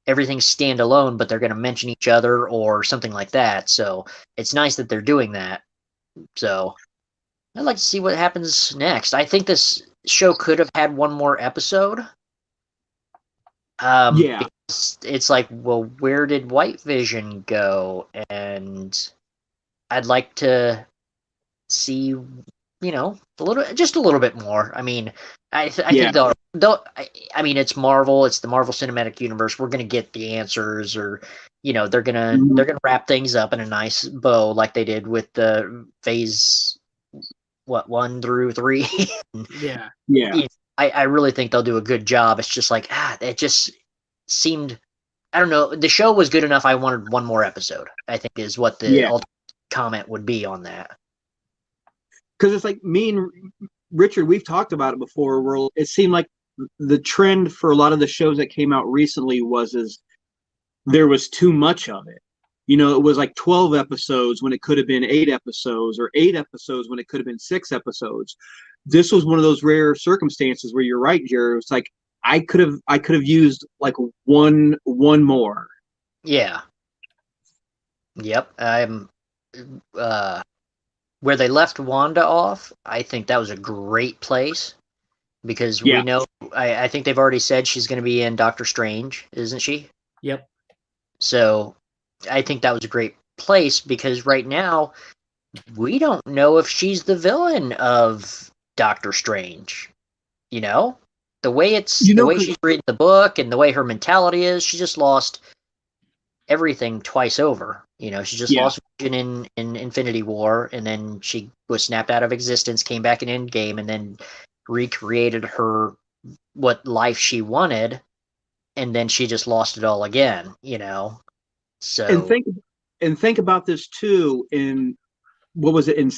everything's standalone, but they're going to mention each other or something like that. So it's nice that they're doing that. So I'd like to see what happens next. I think this show could have had one more episode. Yeah. It's like, well, where did White Vision go? And I'd like to see, just a little bit more. I mean, I think they'll. I mean, it's Marvel. It's the Marvel Cinematic Universe. We're gonna get the answers, or they're gonna wrap things up in a nice bow, like they did with the phase 1 through 3. Yeah. I really think they'll do a good job. It's just like, it just seemed, I don't know. The show was good enough. I wanted one more episode, I think, is what the ultimate comment would be on that. Because it's like me and Richard, we've talked about it before, where it seemed like the trend for a lot of the shows that came out recently was there was too much of it. It was like 12 episodes when it could have been 8 episodes, or 8 episodes when it could have been 6 episodes. This was one of those rare circumstances where you're right, Jerry. It's like I could have used like one more. Yeah. Yep. I'm where they left Wanda off, I think that was a great place, because we know, I think they've already said she's going to be in Doctor Strange, isn't she? Yep. So I think that was a great place, because right now we don't know if she's the villain of Doctor Strange. The way she's reading the book and the way her mentality is, she just lost everything twice over. She just lost Vision in Infinity War, and then she was snapped out of existence, came back in Endgame, and then recreated what life she wanted, and then she just lost it all again. So and think about this too. In what was it, in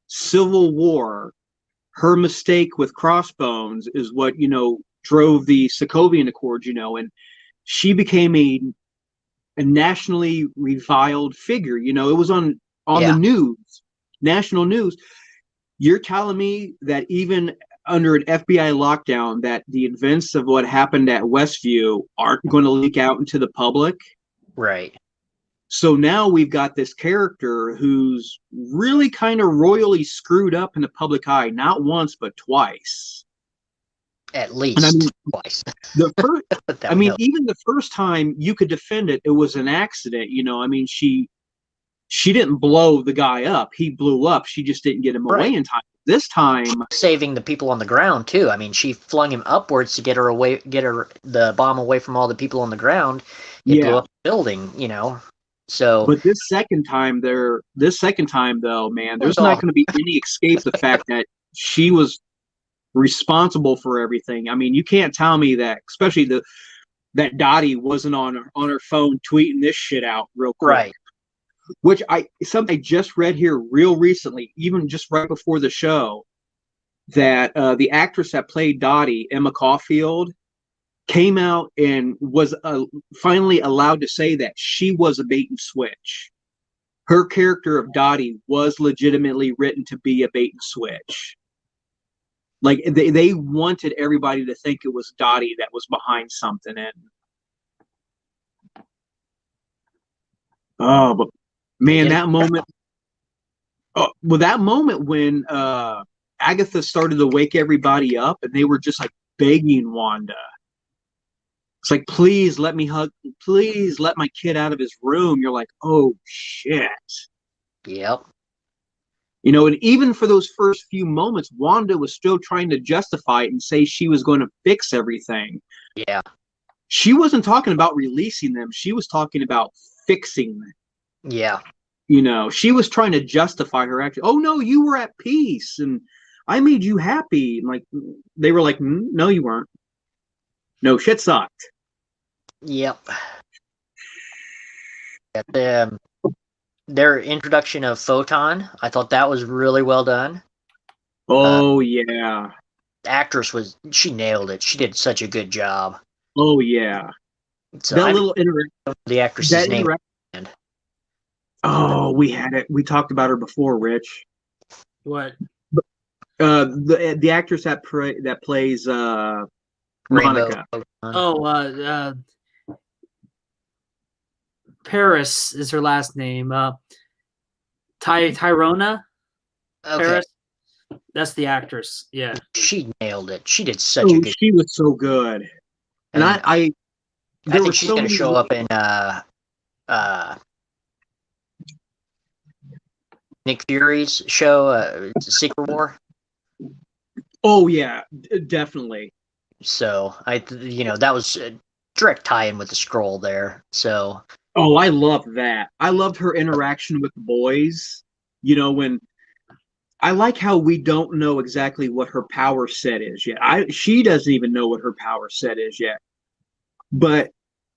Civil War? Her mistake with Crossbones is what drove the Sokovian Accords. And she became a nationally reviled figure. It was on the news, national news. You're telling me that even under an FBI lockdown, that the events of what happened at Westview aren't going to leak out into the public? Right. So now we've got this character who's really kind of royally screwed up in the public eye, not once, but twice. At least twice. The first, even the first time you could defend it, it was an accident. She didn't blow the guy up. He blew up. She just didn't get him away in time. This time, saving the people on the ground too. She flung him upwards to get the bomb away from all the people on the ground. It blew up the building. So, but this second time though, man, there's not going to be any escape the fact that she was responsible for everything. You can't tell me that, especially that Dottie wasn't on her phone tweeting this shit out real quick. Right. Which something I just read here real recently, even just right before the show, that the actress that played Dottie, Emma Caulfield, came out and was finally allowed to say that she was a bait and switch. Her character of Dottie was legitimately written to be a bait and switch. Like they wanted everybody to think it was Dottie that was behind something. And but man, that moment. That moment when Agatha started to wake everybody up, and they were just like begging Wanda. It's like, please let me hug. Please let my kid out of his room. You're like, oh shit. Yep. And even for those first few moments, Wanda was still trying to justify it and say she was going to fix everything. Yeah. She wasn't talking about releasing them. She was talking about fixing them. Yeah. She was trying to justify her action. Oh no, you were at peace and I made you happy. Like they were like, no, you weren't. No, shit sucked. Yep. Their introduction of Photon, I thought that was really well done. Oh yeah. The actress she nailed it. She did such a good job. Oh yeah. So That I little the actress's name. Oh, we had it. We talked about her before, Rich. What? The actress that plays Monica. Oh, Paris is her last name. Tyrona Okay. Paris. That's the actress. Yeah. She nailed it. She did such a good. She was so good. And I think she's going to show up in Nick Fury's show, Secret War. Oh yeah, definitely. So that was a direct tie-in with the scroll there. So. Oh, I love that. I loved her interaction with the boys. When I like how we don't know exactly what her power set is yet. She doesn't even know what her power set is yet. But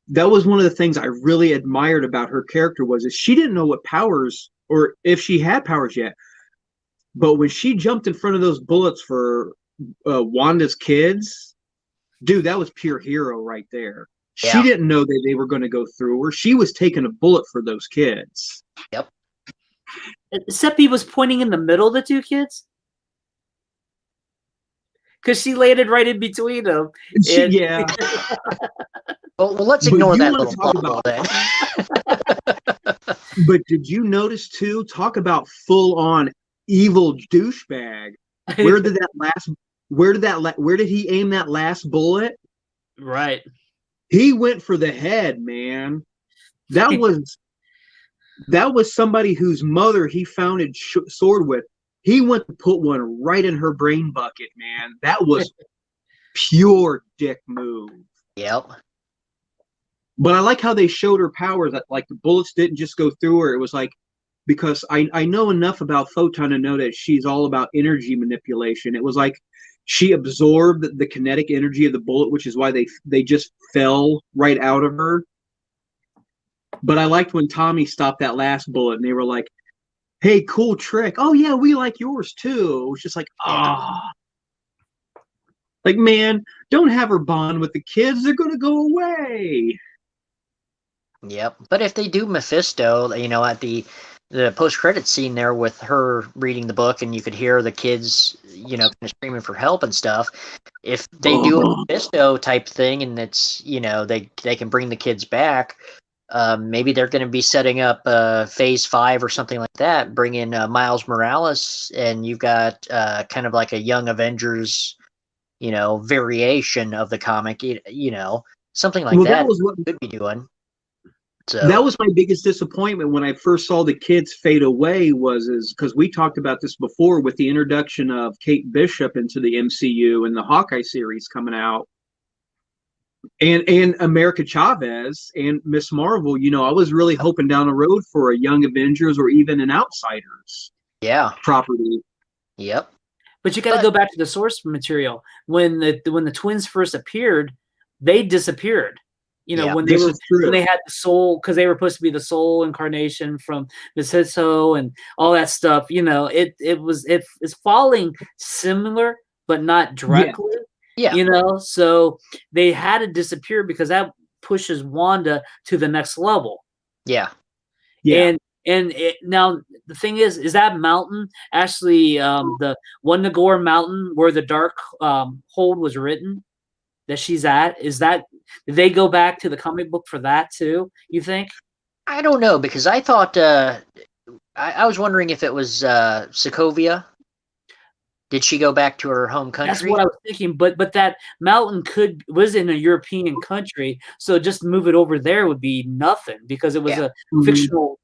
that was one of the things I really admired about her character is she didn't know what powers or if she had powers yet. But when she jumped in front of those bullets for Wanda's kids, dude, that was pure hero right there. Yeah. She didn't know that they were going to go through her. She was taking a bullet for those kids. Yep. Seppi was pointing in the middle of the two kids? Because she landed right in between them. Yeah. well, let's ignore that little bubble then. But did you notice too? Talk about full-on evil douchebag. Where did he aim that last bullet? Right. He went for the head, man. That was somebody whose mother he founded sword with. He went to put one right in her brain bucket, man. That was pure dick move. Yep. But I like how they showed her powers. That like the bullets didn't just go through her. It was like, because I know enough about Photon to know that she's all about energy manipulation. It was like she absorbed the kinetic energy of the bullet, which is why they just fell right out of her. But I liked when Tommy stopped that last bullet and they were like, hey, cool trick. Oh yeah, we like yours too. It was just like, like, man, don't have her bond with the kids. They're gonna go away. Yep. But if they do Mephisto, at the post-credit scene there with her reading the book and you could hear the kids, kind of screaming for help and stuff. If they do a Mephisto type thing and it's, they can bring the kids back, maybe they're going to be setting up Phase 5 or something like that, bring in Miles Morales, and you've got kind of like a Young Avengers, variation of the comic, something like that was what could be doing. So. That was my biggest disappointment when I first saw the kids fade away is because we talked about this before with the introduction of Kate Bishop into the MCU and the Hawkeye series coming out. And America Chavez and Miss Marvel, I was really hoping down the road for a Young Avengers or even an Outsiders property. Yep. But you got to go back to the source material. When the twins first appeared, they disappeared. When they had the soul, because they were supposed to be the soul incarnation from Mephisto and all that stuff. It's following similar, but not directly. Yeah. So they had to disappear because that pushes Wanda to the next level. Yeah. Yeah. And now the thing is that mountain actually the Wundagore mountain where the Dark Hold was written that she's at? Did they go back to the comic book for that too, you think? I don't know, because I thought I was wondering if it was Sokovia. Did she go back to her home country? That's what I was thinking, but that mountain was in a European country, so just move it over there would be nothing because it was a fictional,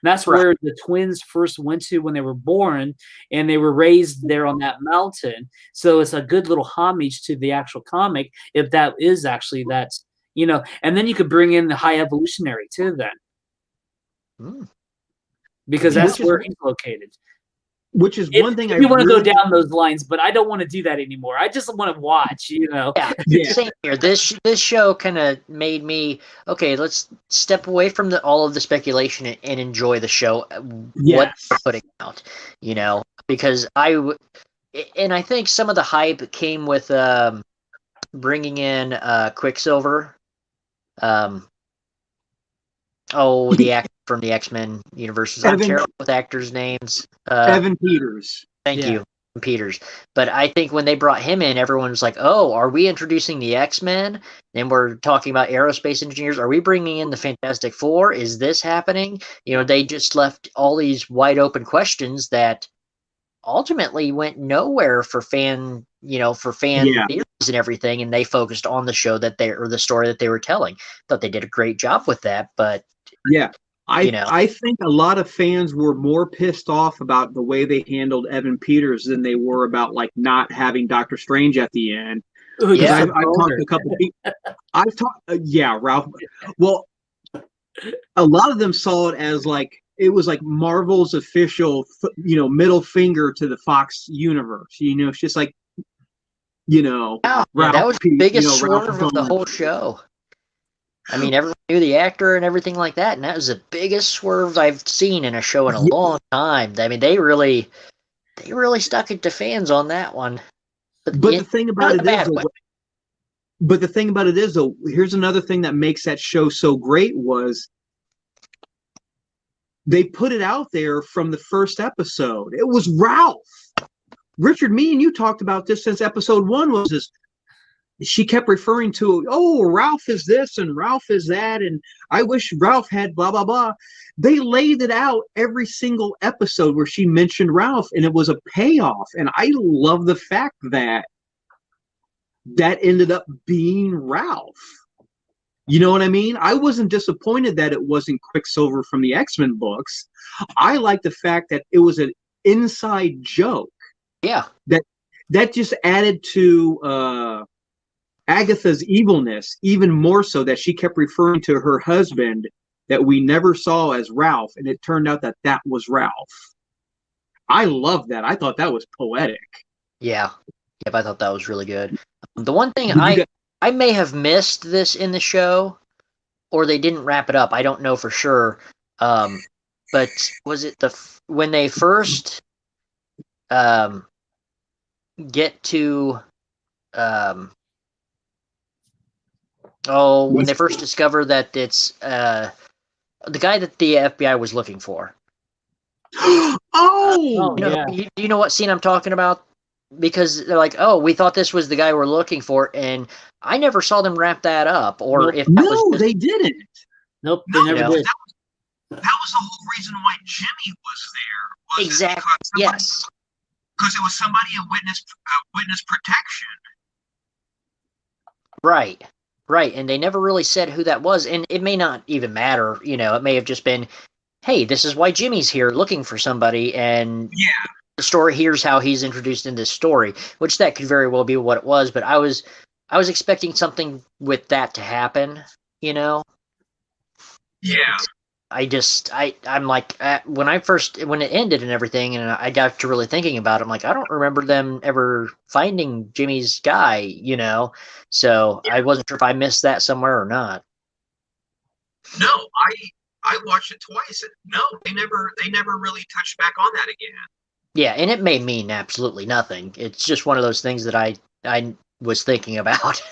that's where the twins first went to when they were born, and they were raised there on that mountain. So it's a good little homage to the actual comic, if that is actually that's, and then you could bring in the High Evolutionary too then. Because that's where he's located. Which is one thing you want to go down those lines, but I don't want to do that anymore. I just want to watch, Yeah. Same here. This show kind of made me okay. Let's step away from all of the speculation and enjoy the show. What they're putting out, because and I think some of the hype came with bringing in Quicksilver. The actor from the X-Men universes. I'm terrible with actors' names. Evan Peters. Thank you, Peters. But I think when they brought him in, everyone was like, "Oh, are we introducing the X-Men? And we're talking about aerospace engineers. Are we bringing in the Fantastic Four? Is this happening?" They just left all these wide open questions that ultimately went nowhere for fan theories and everything, and they focused on the show the story that they were telling. Thought they did a great job with that, but I think a lot of fans were more pissed off about the way they handled Evan Peters than they were about like not having Doctor Strange at the end. I've talked to a couple of people. Ralph. Well, a lot of them saw it as like it was like Marvel's official, middle finger to the Fox universe. It's just like, Ralph, that was the biggest swerve of the whole show. I mean, everyone knew the actor and everything like that, and that was the biggest swerve I've seen in a show in a long time. I mean, they really stuck it to fans on that one. But the thing about it is, though, here's another thing that makes that show so great was they put it out there from the first episode. It was Ralph. Richard, me and you talked about this since episode 1 was this. She kept referring to, Ralph is this and Ralph is that, and I wish Ralph had blah, blah, blah. They laid it out every single episode where she mentioned Ralph, and it was a payoff. And I love the fact that ended up being Ralph. You know what I mean? I wasn't disappointed that it wasn't Quicksilver from the X-Men books. I like the fact that it was an inside joke. Yeah. That just added to Agatha's evilness even more so, that she kept referring to her husband that we never saw as Ralph, and it turned out that was Ralph. I love that. I thought that was poetic. Yeah. Yep, I thought that was really good. The one thing I may have missed this in the show, or they didn't wrap it up. I don't know for sure. But was it when they first get to when they first discover that it's the guy that the FBI was looking for. Do you know what scene I'm talking about? Because they're like, we thought this was the guy we're looking for, and I never saw them wrap that up. Or if they didn't. Nope, they never did. That was the whole reason why Jimmy was there. Exactly. Yes. Because it was somebody in witness protection. Right. Right, and they never really said who that was, and it may not even matter. It may have just been, hey, this is why Jimmy's here looking for somebody, and the story, here's how he's introduced in this story, which that could very well be what it was. But I was expecting something with that to happen. Yeah. I'm like, when it ended and everything, and I got to really thinking about it, I'm like, I don't remember them ever finding Jimmy's guy, so I wasn't sure if I missed that somewhere or not. No, I watched it twice. No, they never really touched back on that again. Yeah, and it may mean absolutely nothing. It's just one of those things that I was thinking about.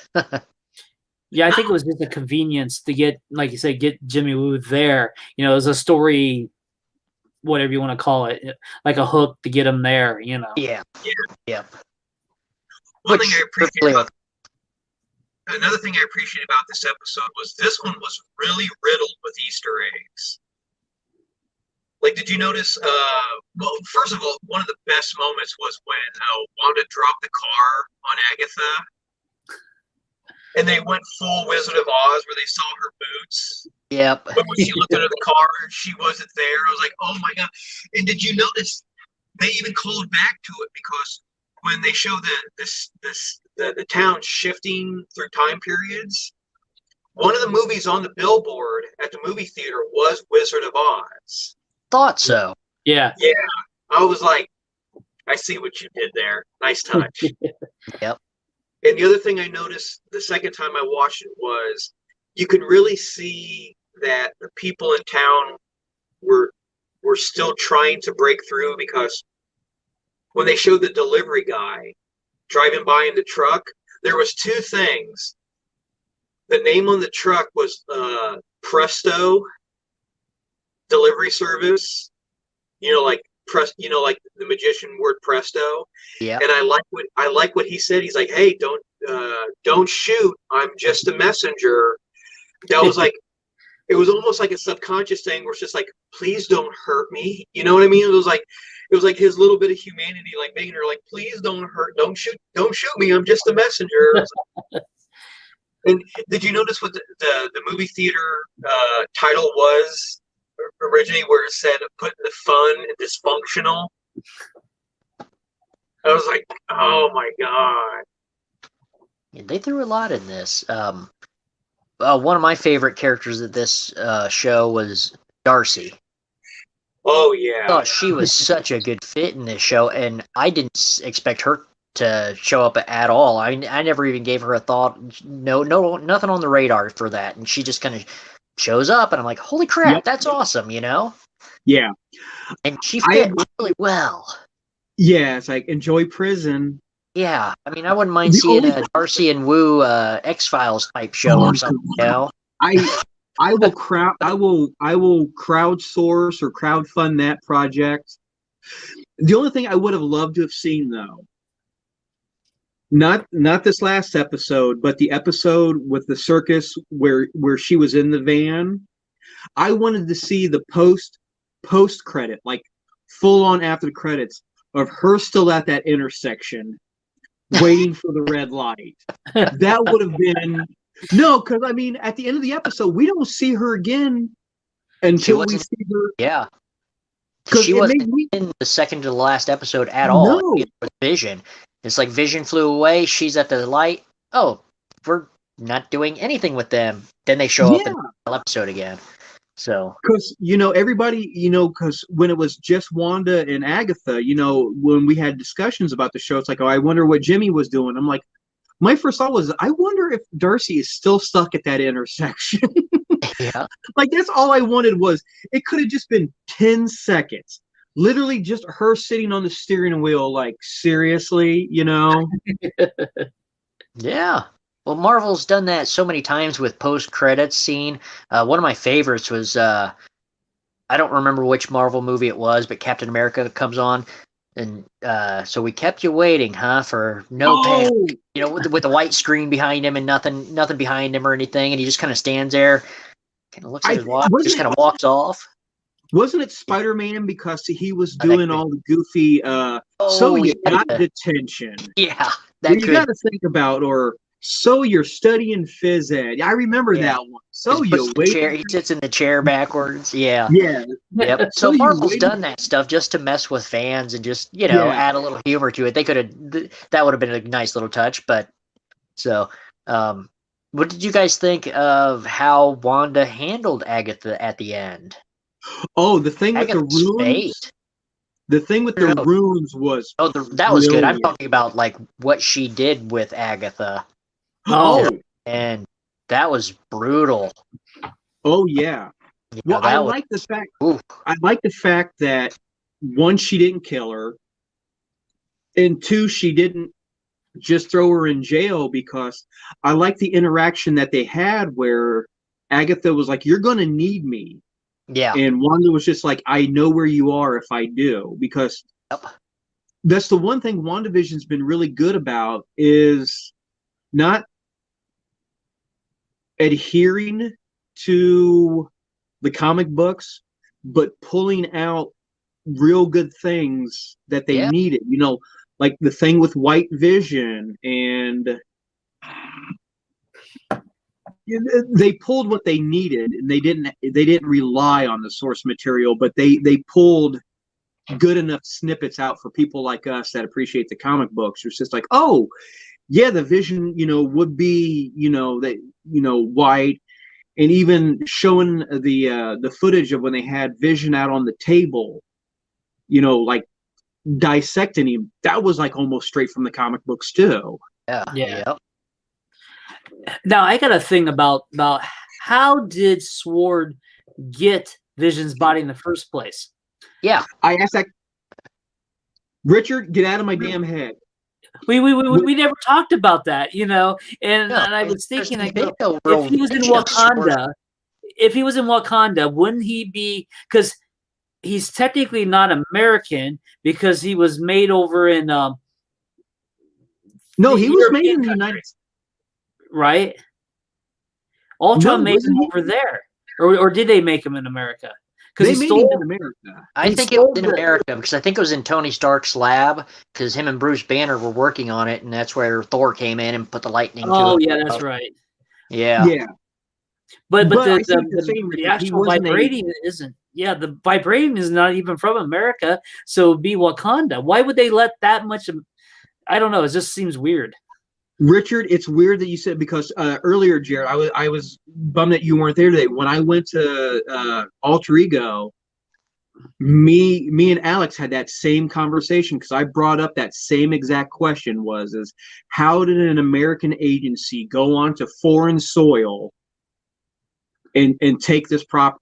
Yeah, I think it was just a convenience to get, like you said, get Jimmy Woo there. As a story, whatever you want to call it, like a hook to get him there. Yeah. Another thing I appreciate about this episode was this one was really riddled with Easter eggs. Like, did you notice? Well, first of all, one of the best moments was when Wanda dropped the car on Agatha. And they went full Wizard of Oz, where they saw her boots. Yep. But when she looked under the car, she wasn't there. I was like, oh my god! And did you notice they even called back to it, because when they show the town shifting through time periods, one of the movies on the billboard at the movie theater was Wizard of Oz. Thought so. Yeah. Yeah. I was like, I see what you did there. Nice touch. Yep. And the other thing I noticed the second time I watched it was you could really see that the people in town were still trying to break through, because when they showed the delivery guy driving by in the truck, there was two things. The name on the truck was Presto Delivery Service. Like like the magician word Presto. Yeah. And I like what he said. He's like, "Hey, don't shoot. I'm just a messenger." That was like, it was almost like a subconscious thing where it's just like, please don't hurt me. You know what I mean? It was like his little bit of humanity, like making her like, please don't shoot me. I'm just a messenger. And did you notice what the movie theater title was originally, where it said "putting the fun and dysfunctional"? I was like, oh my god. Yeah, they threw a lot in this. One of my favorite characters of this show was Darcy. Oh yeah. I thought she was such a good fit in this show, and I didn't expect her to show up at all. I never even gave her a thought. No, nothing on the radar for that, and she just kind of shows up, and I'm like, holy crap, that's awesome, Yeah. And she fit really well. Yeah, it's like, enjoy prison. Yeah, I mean, I wouldn't mind seeing a Darcy and Wu X-Files type show or something, I will crowdsource or crowdfund that project. The only thing I would have loved to have seen, though, not this last episode, but the episode with the circus where she was in the van. I wanted to see the post credit, like full on after the credits, of her still at that intersection waiting for the red light. That would have been because I mean, at the end of the episode, we don't see her again until we see her. Yeah, she wasn't in the second to the last episode at all. With Vision, it's like Vision flew away. She's at the light. Oh, we're not doing anything with them. Then they show up in the episode again. So, because everybody, because when it was just Wanda and Agatha, when we had discussions about the show, it's like, oh, I wonder what Jimmy was doing. I'm like, my first thought was, I wonder if Darcy is still stuck at that intersection. Yeah, like that's all I wanted was it could have just been 10 seconds, literally just her sitting on the steering wheel, like seriously, Yeah. Well, Marvel's done that so many times with post-credits scene. One of my favorites was, I don't remember which Marvel movie it was, but Captain America comes on, and so we kept you waiting, huh, for no pay. With the white screen behind him and nothing behind him or anything, and he just kind of stands there, kind of looks at his watch, just kind of walks off. Wasn't it Spider-Man, because he was doing all the goofy, so you got detention. Yeah. You got to think about, or so you're studying phys ed. I remember that one. So you wait. He sits in the chair backwards. Yeah. Yeah. Yep. So Marvel's done that stuff just to mess with fans and just, add a little humor to it. They could have, that would have been a nice little touch. But so, what did you guys think of how Wanda handled Agatha at the end? Oh, the thing with the runes. The thing with the runes was that was good. I'm talking about like what she did with Agatha. And that was brutal. Oh yeah. Well, I like the fact that one, she didn't kill her, and two, she didn't just throw her in jail, because I like the interaction that they had where Agatha was like, "You're gonna need me." Yeah. And Wanda was just like, "I know where you are if I do," because that's the one thing WandaVision's been really good about, is not adhering to the comic books, but pulling out real good things that they needed. Like the thing with White Vision, and they pulled what they needed, and they didn't rely on the source material, but they pulled good enough snippets out for people like us that appreciate the comic books. It's just like, oh yeah, the Vision, would be, white, and even showing the footage of when they had Vision out on the table, like dissecting him. That was like almost straight from the comic books too. Yeah. Now I got a thing about how did Sword get Vision's body in the first place? Yeah, I asked that. Richard, get out of my damn head. We never talked about that, you know. And I was thinking, I go, if he was in Wakanda, wouldn't he be? Because he's technically not American because he was made over in. No, he was made in the United States, right? Ultron made him over there, or did they make him in America? Because he made him in America. I think it was in America because I think it was in Tony Stark's lab because him and Bruce Banner were working on it, and that's where Thor came in and put the lightning. Oh, yeah, that's right. Yeah. Yeah. But the actual vibrating isn't. Yeah, the vibrating is not even from America, so it'd be Wakanda. Why would they let that much? I don't know. It just seems weird. Richard, it's weird that you said because earlier, Jared, I was bummed that you weren't there today. When I went to Alter Ego, me and Alex had that same conversation because I brought up that same exact question: is how did an American agency go onto foreign soil and take this I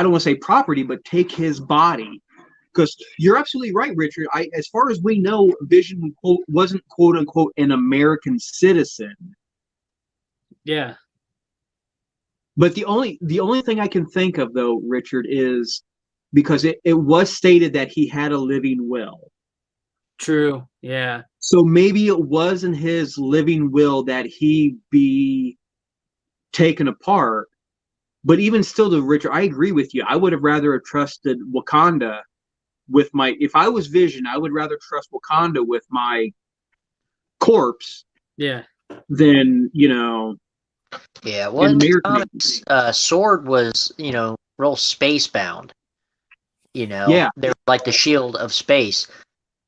don't want to say property, but take his body? Because you're absolutely right, Richard. As far as we know, Vision wasn't quote unquote an American citizen. Yeah. But the only thing I can think of though, Richard, is because it was stated that he had a living will. True. Yeah. So maybe it was in his living will that he be taken apart. But even still, though, Richard, I agree with you. I would have rather trusted Wakanda. If I was Vision, I would rather trust Wakanda with my corpse. Yeah. Than Yeah. Well, in the comics, Sword was real space bound. Yeah. They're like the shield of space.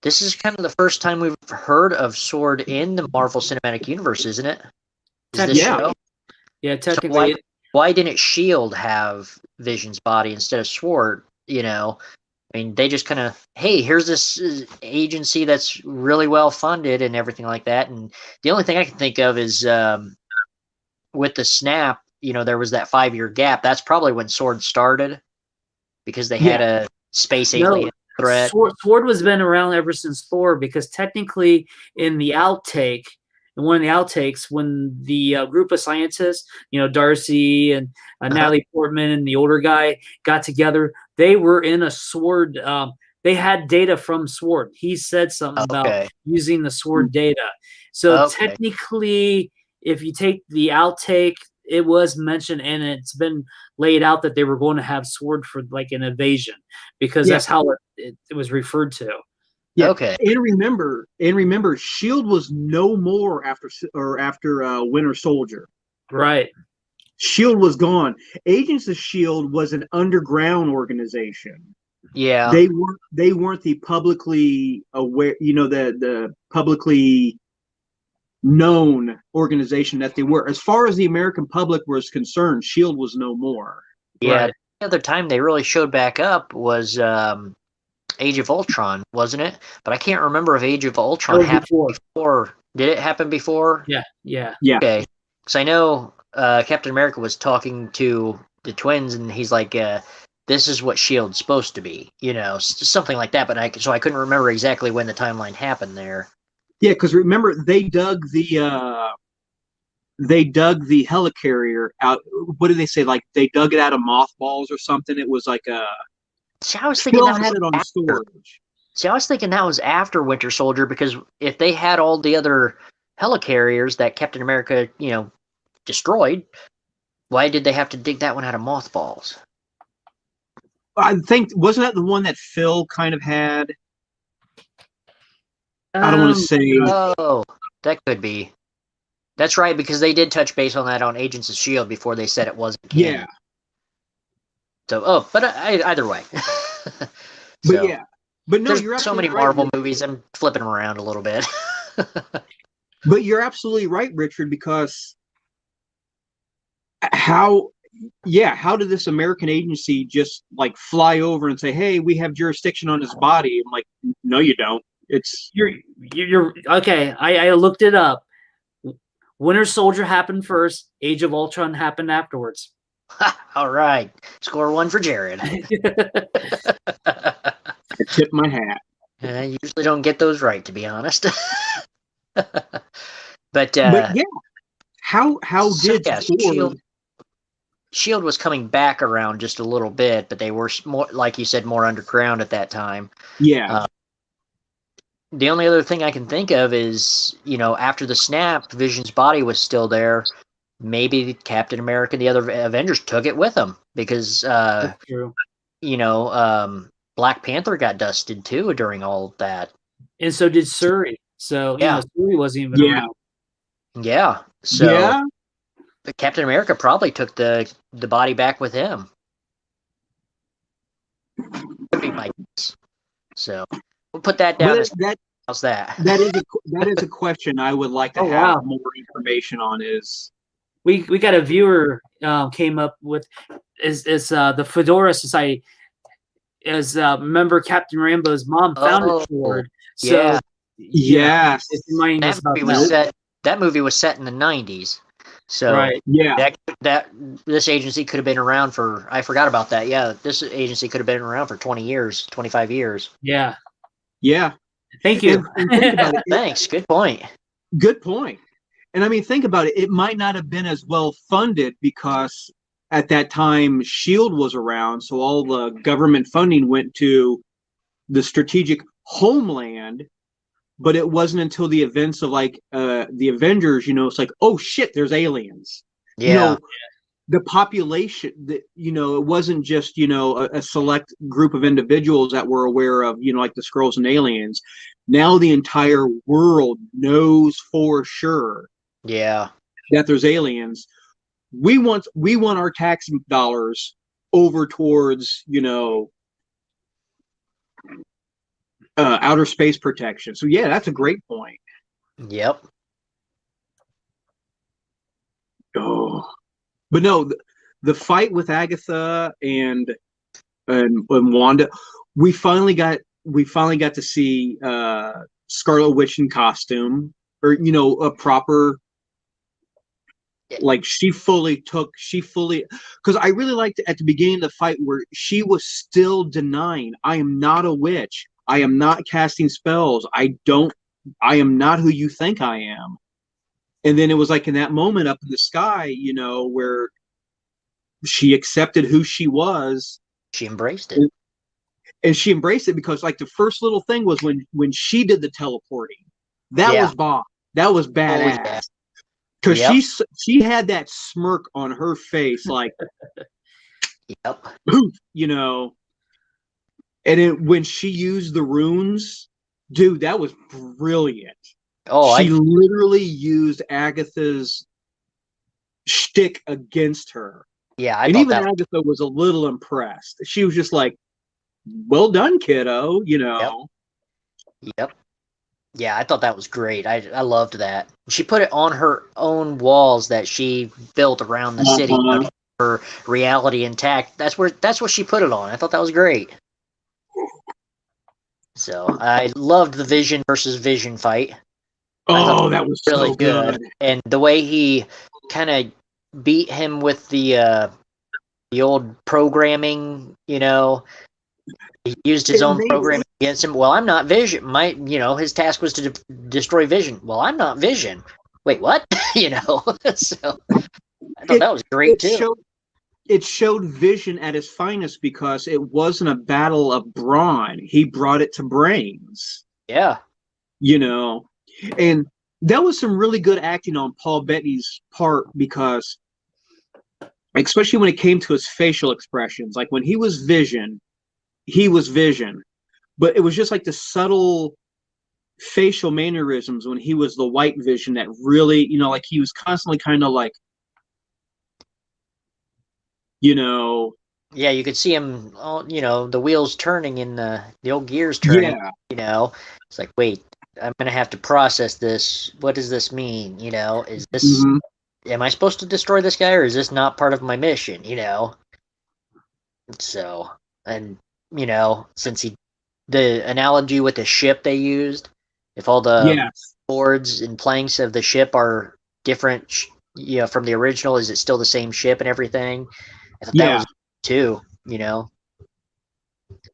This is kind of the first time we've heard of Sword in the Marvel Cinematic Universe, isn't it? Yeah, technically. So why didn't Shield have Vision's body instead of Sword? I mean, they just kind of, hey, here's this agency that's really well funded and everything like that. And the only thing I can think of is with the snap, there was that 5-year gap. That's probably when Sword started because they had a space alien threat. Sword was been around ever since Thor because technically in the outtake, in one of the outtakes, when the group of scientists, Darcy and Natalie Portman and the older guy got together, they were in a Sword. They had data from Sword. He said something about using the Sword data. So technically, if you take the outtake, it was mentioned and it's been laid out that they were going to have Sword for like an invasion because that's how it was referred to. Yeah. Okay. And remember, Shield was no more after Winter Soldier. Right. Shield was gone. Agents of Shield was an underground organization. Yeah. They weren't the publicly aware, the publicly known organization that they were. As far as the American public was concerned, Shield was no more. Yeah. Right. The other time they really showed back up was Age of Ultron, wasn't it? But I can't remember if Age of Ultron happened before. Did it happen before? Yeah. Okay. Because I know Captain America was talking to the twins, and he's like, "This is what Shield's supposed to be," something like that. But I couldn't remember exactly when the timeline happened there. Yeah, because remember they dug the helicarrier out. What did they say? Like they dug it out of mothballs or something. It was like a. See, I was thinking that had it on storage. See, I was thinking that was after Winter Soldier because if they had all the other helicarriers that Captain America, destroyed, why did they have to dig that one out of mothballs? I think wasn't that the one that Phil kind of had? I don't want to say. Oh, that could be. That's right because they did touch base on that on Agents of S.H.I.E.L.D. before they said it wasn't canon. Yeah. So, but either way. But no, there's you're so many right, Marvel Richard. movies. I'm flipping them around a little bit. But you're absolutely right, Richard, because how did this American agency just like fly over and say, "Hey, we have jurisdiction on his body"? I'm like, no, you don't. It's you're okay. I looked it up. Winter Soldier happened first. Age of Ultron happened afterwards. All right. Score 1 for Jared. I tip my hat. I usually don't get those right, to be honest. But yeah, how so did yeah, Ford? Shield was coming back around just a little bit, but they were more, like you said, more underground at that time. Yeah, The only other thing I can think of is, after the snap, Vision's body was still there. Maybe Captain America and the other Avengers took it with them because, That's true. Black Panther got dusted too during all of that. And so did Suri. So, Yeah. Suri wasn't even Yeah. around. Yeah. So yeah. Captain America probably took the body back with him. Could be my guess. So we'll put that down. How's that? That is a question I would like to have more information on. Is we got a viewer came up with is the Fedora Society. As remember, Captain Rambo's mom founded Ford. So yes, it's reminding us about that. That movie was set in the 90s. So right. that this agency could have been around for, I forgot about that. Yeah, this agency could have been around for 20 years, 25 years. Yeah. Yeah. Thank you. And think about it. Thanks. Good point. Good point. And I mean, think about it. It might not have been as well funded because at that time SHIELD was around, so all the government funding went to the strategic homeland. But it wasn't until the events of the Avengers, it's like, oh shit, there's aliens. Yeah. The population that, it wasn't just, a select group of individuals that were aware of, like the Skrulls and aliens. Now the entire world knows for sure. Yeah. That there's aliens. We want our tax dollars over towards, outer space protection. So yeah, that's a great point. Yep. Oh, but no, the fight with Agatha and Wanda, we finally got to see Scarlet Witch in costume, or a proper. Like she fully, because I really liked at the beginning of the fight where she was still denying, I am not a witch. I am not casting spells. I am not who you think I am. And then it was like in that moment up in the sky, where she accepted who she was. She embraced it. And she embraced it because like the first little thing was when she did the teleporting. That was Bob. That was badass. Oh, yeah. Because she had that smirk on her face, like, yep, and when she used the runes, dude, that was brilliant. Oh, she literally used Agatha's shtick against her. Yeah, and even Agatha was a little impressed. She was just like, "Well done, kiddo," Yep. Yeah, I thought that was great. I loved that. She put it on her own walls that she built around the city, her reality intact. That's what she put it on. I thought that was great. So I loved the Vision versus Vision fight. Oh, that was really so good. And the way he kind of beat him with the old programming, he used his own programming against him. Well, I'm not Vision. His task was to destroy Vision. Well, I'm not Vision. Wait, what? So I thought that was great too. It showed Vision at his finest because it wasn't a battle of brawn. He brought it to brains. Yeah. And that was some really good acting on Paul Bettany's part because, especially when it came to his facial expressions, like when he was Vision, but it was just like the subtle facial mannerisms when he was the White Vision that really, like he was constantly kind of like, Yeah, you could see him, the wheels turning in the old gears turning. Yeah. It's like, wait, I'm going to have to process this. What does this mean? Is this, am I supposed to destroy this guy or is this not part of my mission? So, and, since the analogy with the ship they used, if all the boards and planks of the ship are different, from the original, is it still the same ship and everything? I thought that was too,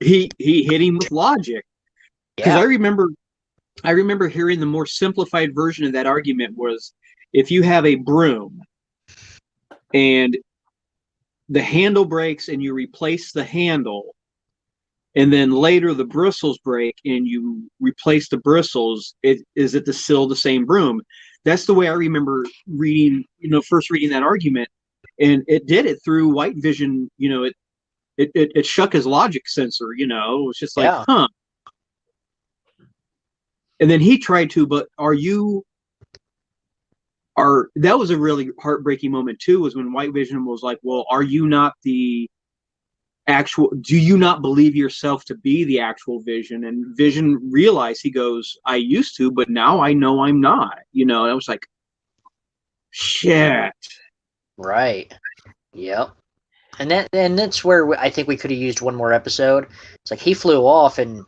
he hit him with logic. Because Yeah. I remember hearing the more simplified version of that argument was, if you have a broom and the handle breaks and you replace the handle, and then later the bristles break and you replace the bristles, is it still the same broom? That's the way I remember reading, first reading that argument. And it did it through white vision. It shook his logic sensor. It was just like, Yeah. huh. And then he tried to, but that was a really heartbreaking moment too, was when White Vision was like, well, are you not the actual, do you not believe yourself to be the actual Vision? And Vision realized, he goes, I used to, but now I know I'm not, and I was like, shit. Right. Yep. And that's where I think we could have used one more episode. It's like he flew off and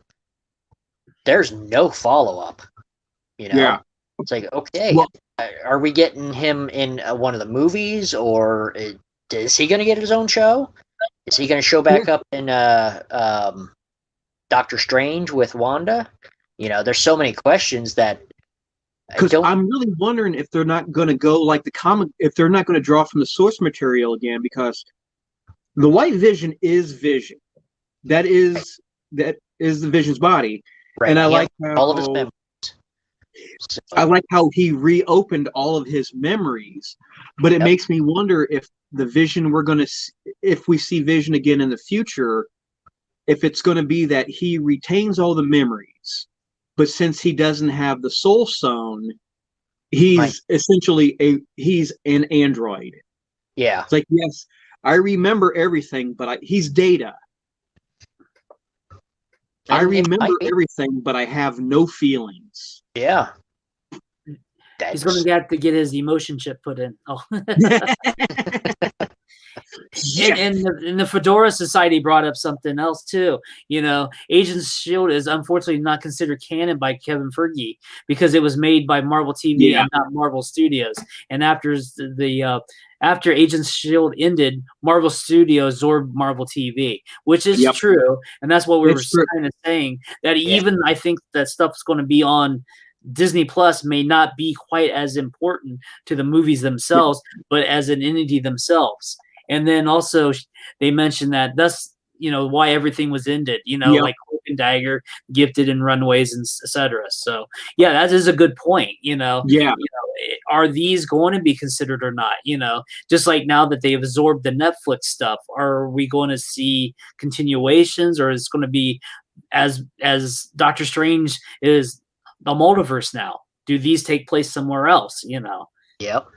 there's no follow-up. Yeah. It's like, okay, Well, are we getting him in one of the movies, or is he going to get his own show? Is he going to show back up in Doctor Strange with Wanda? There's so many questions that because I'm really wondering if they're not going to go like the comic, if they're not going to draw from the source material again, because the White Vision is Vision. That is the Vision's body. right, And I he like has all of his memories. So, I like how he reopened all of his memories, but it makes me wonder if the Vision if we see Vision again in the future, if it's going to be that he retains all the memories, but since he doesn't have the Soul Stone, he's essentially he's an android. Yeah. It's like, yes, I remember everything, but he's Data. I remember everything, but I have no feelings. Yeah. He's going to have to get his emotion chip put in. Oh. And the Fedora Society brought up something else too. Agents of S.H.I.E.L.D. is unfortunately not considered canon by Kevin Feige because it was made by Marvel TV and not Marvel Studios. And after Agents of S.H.I.E.L.D. ended, Marvel Studios absorbed Marvel TV, which is true. And that's what we were kind of saying, that even I think that stuff's going to be on Disney Plus may not be quite as important to the movies themselves, but as an entity themselves. And then also they mentioned that that's why everything was ended, like Cloak and Dagger, Gifted, and Runaways, and etc. So that is a good point. Are these going to be considered or not? Just like now that they've absorbed the Netflix stuff, are we going to see continuations, or is it going to be as Doctor Strange is the multiverse now? Do these take place somewhere else? Yep.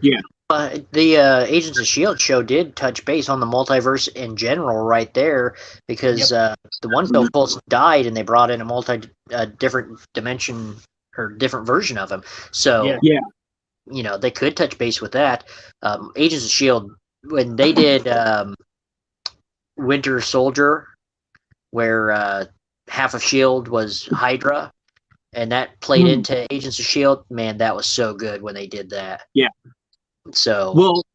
Yeah. The Agents of S.H.I.E.L.D. show did touch base on the multiverse in general right there, because the one Phil Coulson died and they brought in a different dimension or different version of him. So, they could touch base with that. Agents of S.H.I.E.L.D., when they did Winter Soldier, where half of S.H.I.E.L.D. was Hydra, and that played into Agents of S.H.I.E.L.D., man, that was so good when they did that. Yeah. So, well,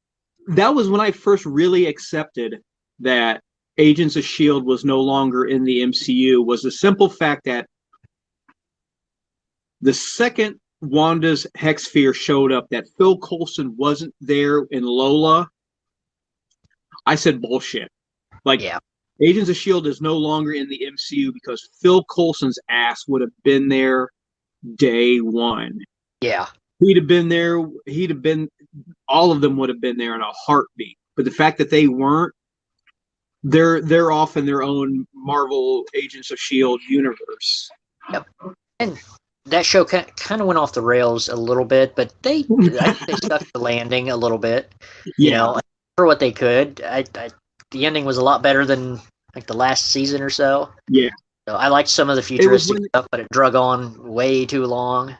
that was when I first really accepted that Agents of S.H.I.E.L.D. was no longer in the MCU, was the simple fact that the second Wanda's Hex Sphere showed up, that Phil Coulson wasn't there in Lola, I said bullshit. Agents of S.H.I.E.L.D. is no longer in the MCU because Phil Coulson's ass would have been there day one. Yeah. He'd have been there. All of them would have been there in a heartbeat. But the fact that they weren't, they're off in their own Marvel Agents of S.H.I.E.L.D. universe. Yep. And that show kind of went off the rails a little bit, but I think they stuck the landing a little bit. For what they could. The ending was a lot better than like the last season or so. Yeah. So I liked some of the futuristic stuff, but it drug on way too long.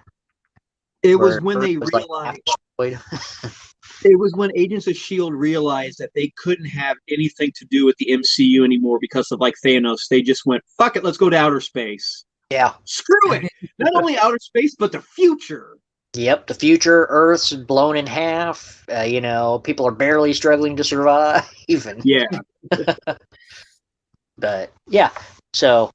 It was when they realized. It was when Agents of S.H.I.E.L.D. realized that they couldn't have anything to do with the MCU anymore because of Thanos. They just went, fuck it, let's go to outer space. Yeah. Screw it. Not only outer space, but the future. Yep, the future. Earth's blown in half. People are barely struggling to survive. Yeah. But yeah, So,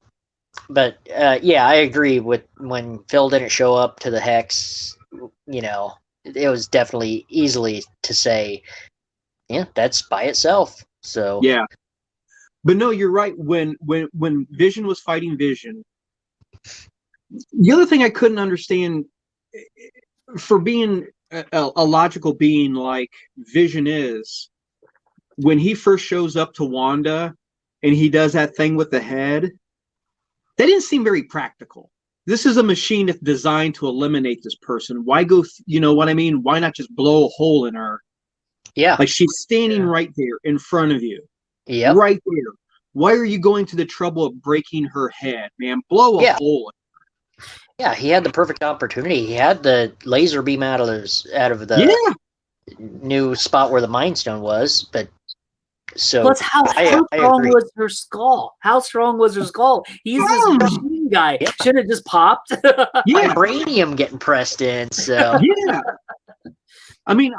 but yeah, I agree with when Phil didn't show up to the Hex. You know, it was definitely easily to say, yeah, that's by itself. So Yeah. But no, you're right. When Vision was fighting Vision, the other thing I couldn't understand, for being a logical being like Vision is, when he first shows up to Wanda and he does that thing with the head, that didn't seem very practical. This is a machine that's designed to eliminate this person. Why go, you know what I mean? Why not just blow a hole in her? yeah, Like, she's standing right there in front of you. yep, Right there. Why are you going to the trouble of breaking her head, man? Blow a hole. yeah. He had the perfect opportunity. He had the laser beam out of the new spot where the Mind Stone was, but so Plus, how I strong agree. was her skull? How strong was her skull? He's this machine guy. Yeah. Should have just popped. Yeah. Vibranium getting pressed in. So Yeah. I mean,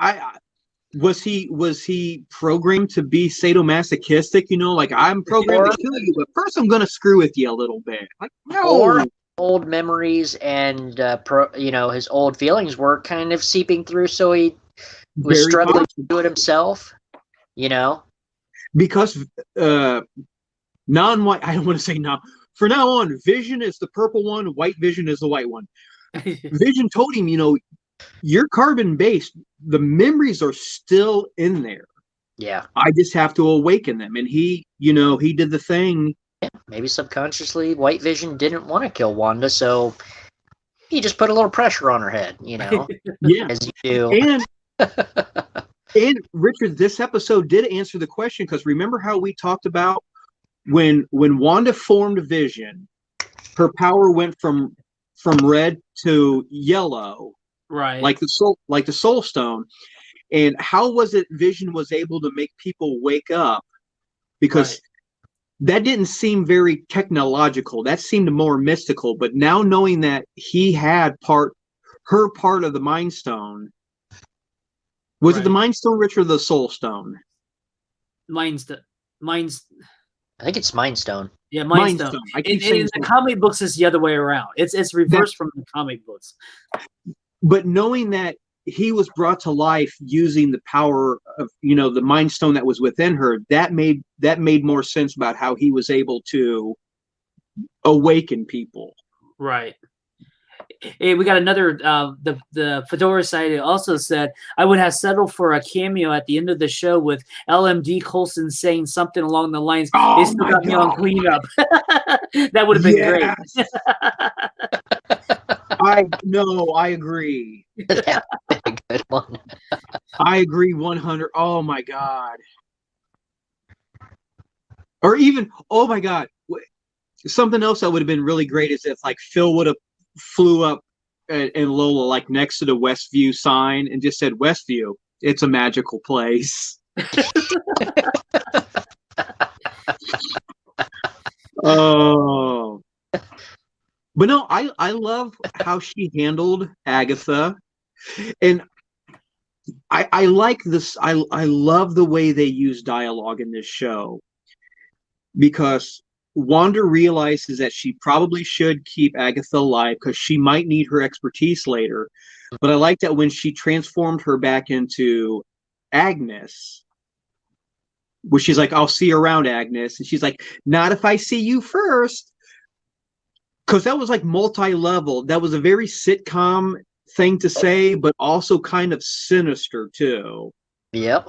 was he programmed to be sadomasochistic? You know, like, I'm programmed to kill you, but first I'm gonna screw with you a little bit. Like, no. or old memories and you know, his old feelings were kind of seeping through, so he was Very struggling possible. to do it himself. You know, Because non-white, I don't want to say no. For now on, Vision is the purple one, White Vision is the white one. Vision told him, you know, you're carbon-based. The memories are still in there. yeah. I just have to awaken them. And he, you know, he did the thing. Yeah, maybe subconsciously, White Vision didn't want to kill Wanda, so he just put a little pressure on her head. You know, Yeah. as you do. And Richard, this episode did answer the question, because remember how we talked about when Wanda formed Vision, her power went from red to yellow, Right. like the soul stone. And how was it Vision was able to make people wake up? Because that didn't seem very technological. That seemed more mystical. But now, knowing that he had her part of the Mind Stone. Was it the Mind Stone, Richard, or the Soul Stone? Mine's. I think it's Mind Stone. Yeah, Mind Stone. In the comic books, it's the other way around. It's reversed from the comic books. But knowing that he was brought to life using the power of, you know, the Mind Stone that was within her, that made more sense about how he was able to awaken people. Right. Hey, we got another. The Fedora side also said, I would have settled for a cameo at the end of the show with LMD Coulson saying something along the lines, they still got me on cleanup. That would have been great. I agree. That would be a good one. I agree 100. Oh my God. Or even, oh my God. Something else that would have been really great is if, like, Phil would have flew up and Lola, like, next to the Westview sign and just said, Westview, it's a magical place. Oh. But no, I love how she handled Agatha. And I like this. I love the way they use dialogue in this show, because Wanda realizes that she probably should keep Agatha alive because she might need her expertise later. But I like that when she transformed her back into Agnes, where she's like, I'll see you around, Agnes. And she's like, not if I see you first. Because that was like multi-level. That was a very sitcom thing to say, but also kind of sinister too. Yep.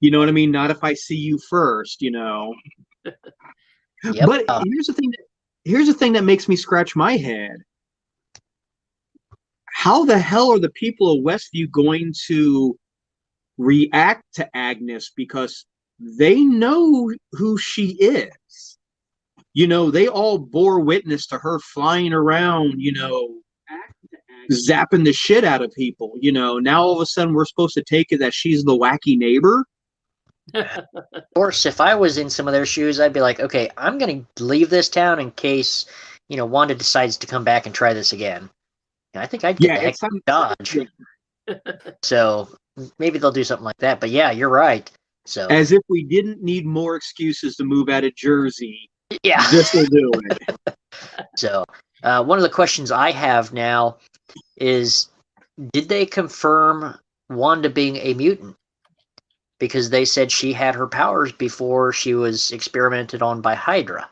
You know what I mean? Not if I see you first, you know. Yep. But here's the thing that makes me scratch my head. How the hell are the people of Westview going to react to Agnes? Because they know who she is. You know, they all bore witness to her flying around, you know, zapping the shit out of people. You know, now all of a sudden we're supposed to take it that she's the wacky neighbor. Of course, if I was in some of their shoes, I'd be like, okay, I'm going to leave this town in case, you know, Wanda decides to come back and try this again. And I think I'd get the heck out of Dodge. So maybe they'll do something like that. But yeah, you're right. So as if we didn't need more excuses to move out of Jersey, Yeah. This will do it. So, one of the questions I have now is, did they confirm Wanda being a mutant? Because they said she had her powers before she was experimented on by Hydra.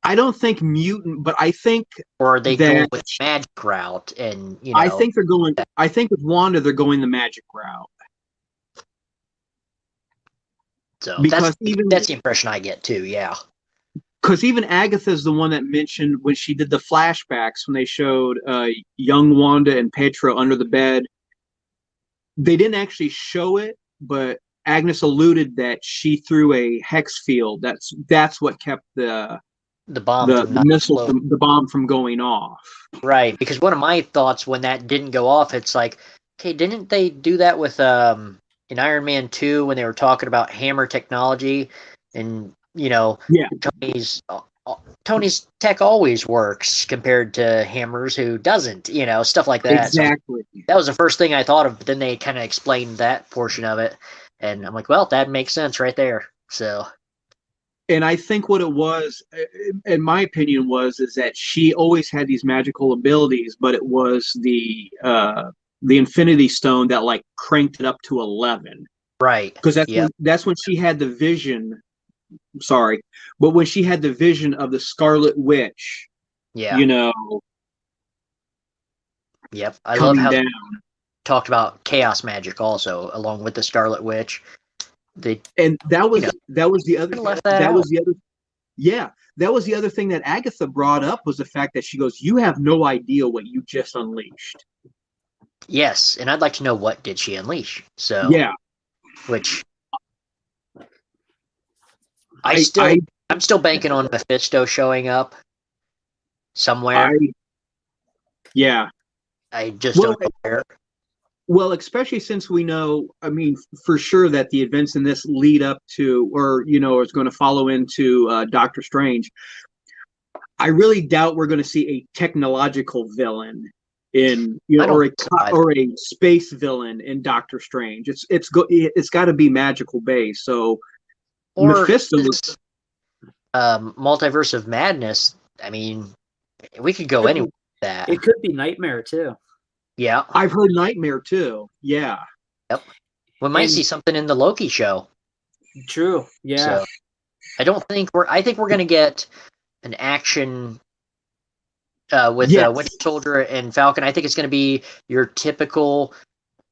I don't think mutant, but I think Or are they that going with magic route? And I think they're going. I think with Wanda, they're going the magic route. So Because that's the impression I get too. Yeah. Because even Agatha's the one that mentioned when she did the flashbacks when they showed young Wanda and Pietro under the bed. They didn't actually show it, but Agnes alluded that she threw a hex field. That's what kept the bomb the missile from the bomb from going off. Right, because one of my thoughts when that didn't go off, it's like, okay, didn't they do that with in Iron Man 2 when they were talking about hammer technology and Tony's tech always works compared to Hammer's who doesn't, stuff like that. Exactly. So that was the first thing I thought of, but then they kind of explained that portion of it. And I'm like, well, that makes sense right there. So. And I think what it was, in my opinion, is that she always had these magical abilities, but it was the Infinity Stone that like cranked it up to 11. Right. Because that's when she had the vision. Sorry, but when she had the vision of the Scarlet Witch, Yep. I love how they talked about chaos magic also, along with the Scarlet Witch. That was the other thing that Agatha brought up was the fact that she goes, "You have no idea what you just unleashed." Yes, and I'd like to know what did she unleash. So which. I'm still banking on Mephisto showing up somewhere. I just don't know where. Well, especially since we know, I mean, for sure that the events in this lead up to, or is going to follow into Doctor Strange. I really doubt we're going to see a technological villain in, or a space villain in Doctor Strange. It's got to be magical based. So. Or Mephisto Multiverse of Madness. I mean, we could go anywhere with that. It could be Nightmare too. Yeah, I've heard Nightmare too. Yeah. Yep. We might see something in the Loki show. True. Yeah. So, I think we're gonna get an action with Winter Soldier and Falcon. I think it's gonna be your typical,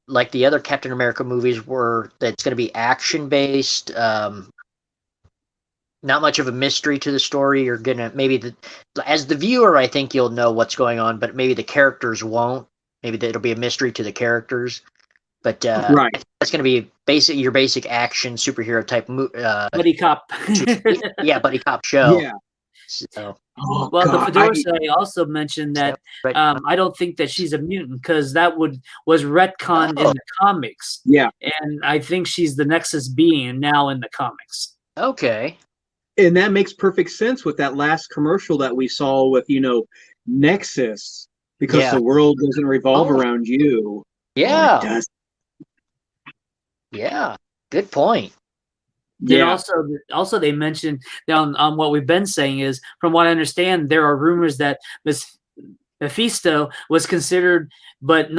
like the other Captain America movies were. That's gonna be action based. Not much of a mystery to the story. You're gonna as the viewer, I think you'll know what's going on, but maybe the characters won't. Maybe it'll be a mystery to the characters. But that's gonna be your basic action superhero type buddy cop. Buddy cop show. Yeah. So. The Fedora also mentioned that I don't think that she's a mutant because that was retconned in the comics. Yeah, and I think she's the Nexus being now in the comics. Okay. And that makes perfect sense with that last commercial that we saw with, Nexus, because the world doesn't revolve around you. Yeah. It does. Yeah. Good point. Then also they mentioned on what we've been saying is, from what I understand, there are rumors that Mephisto was considered, but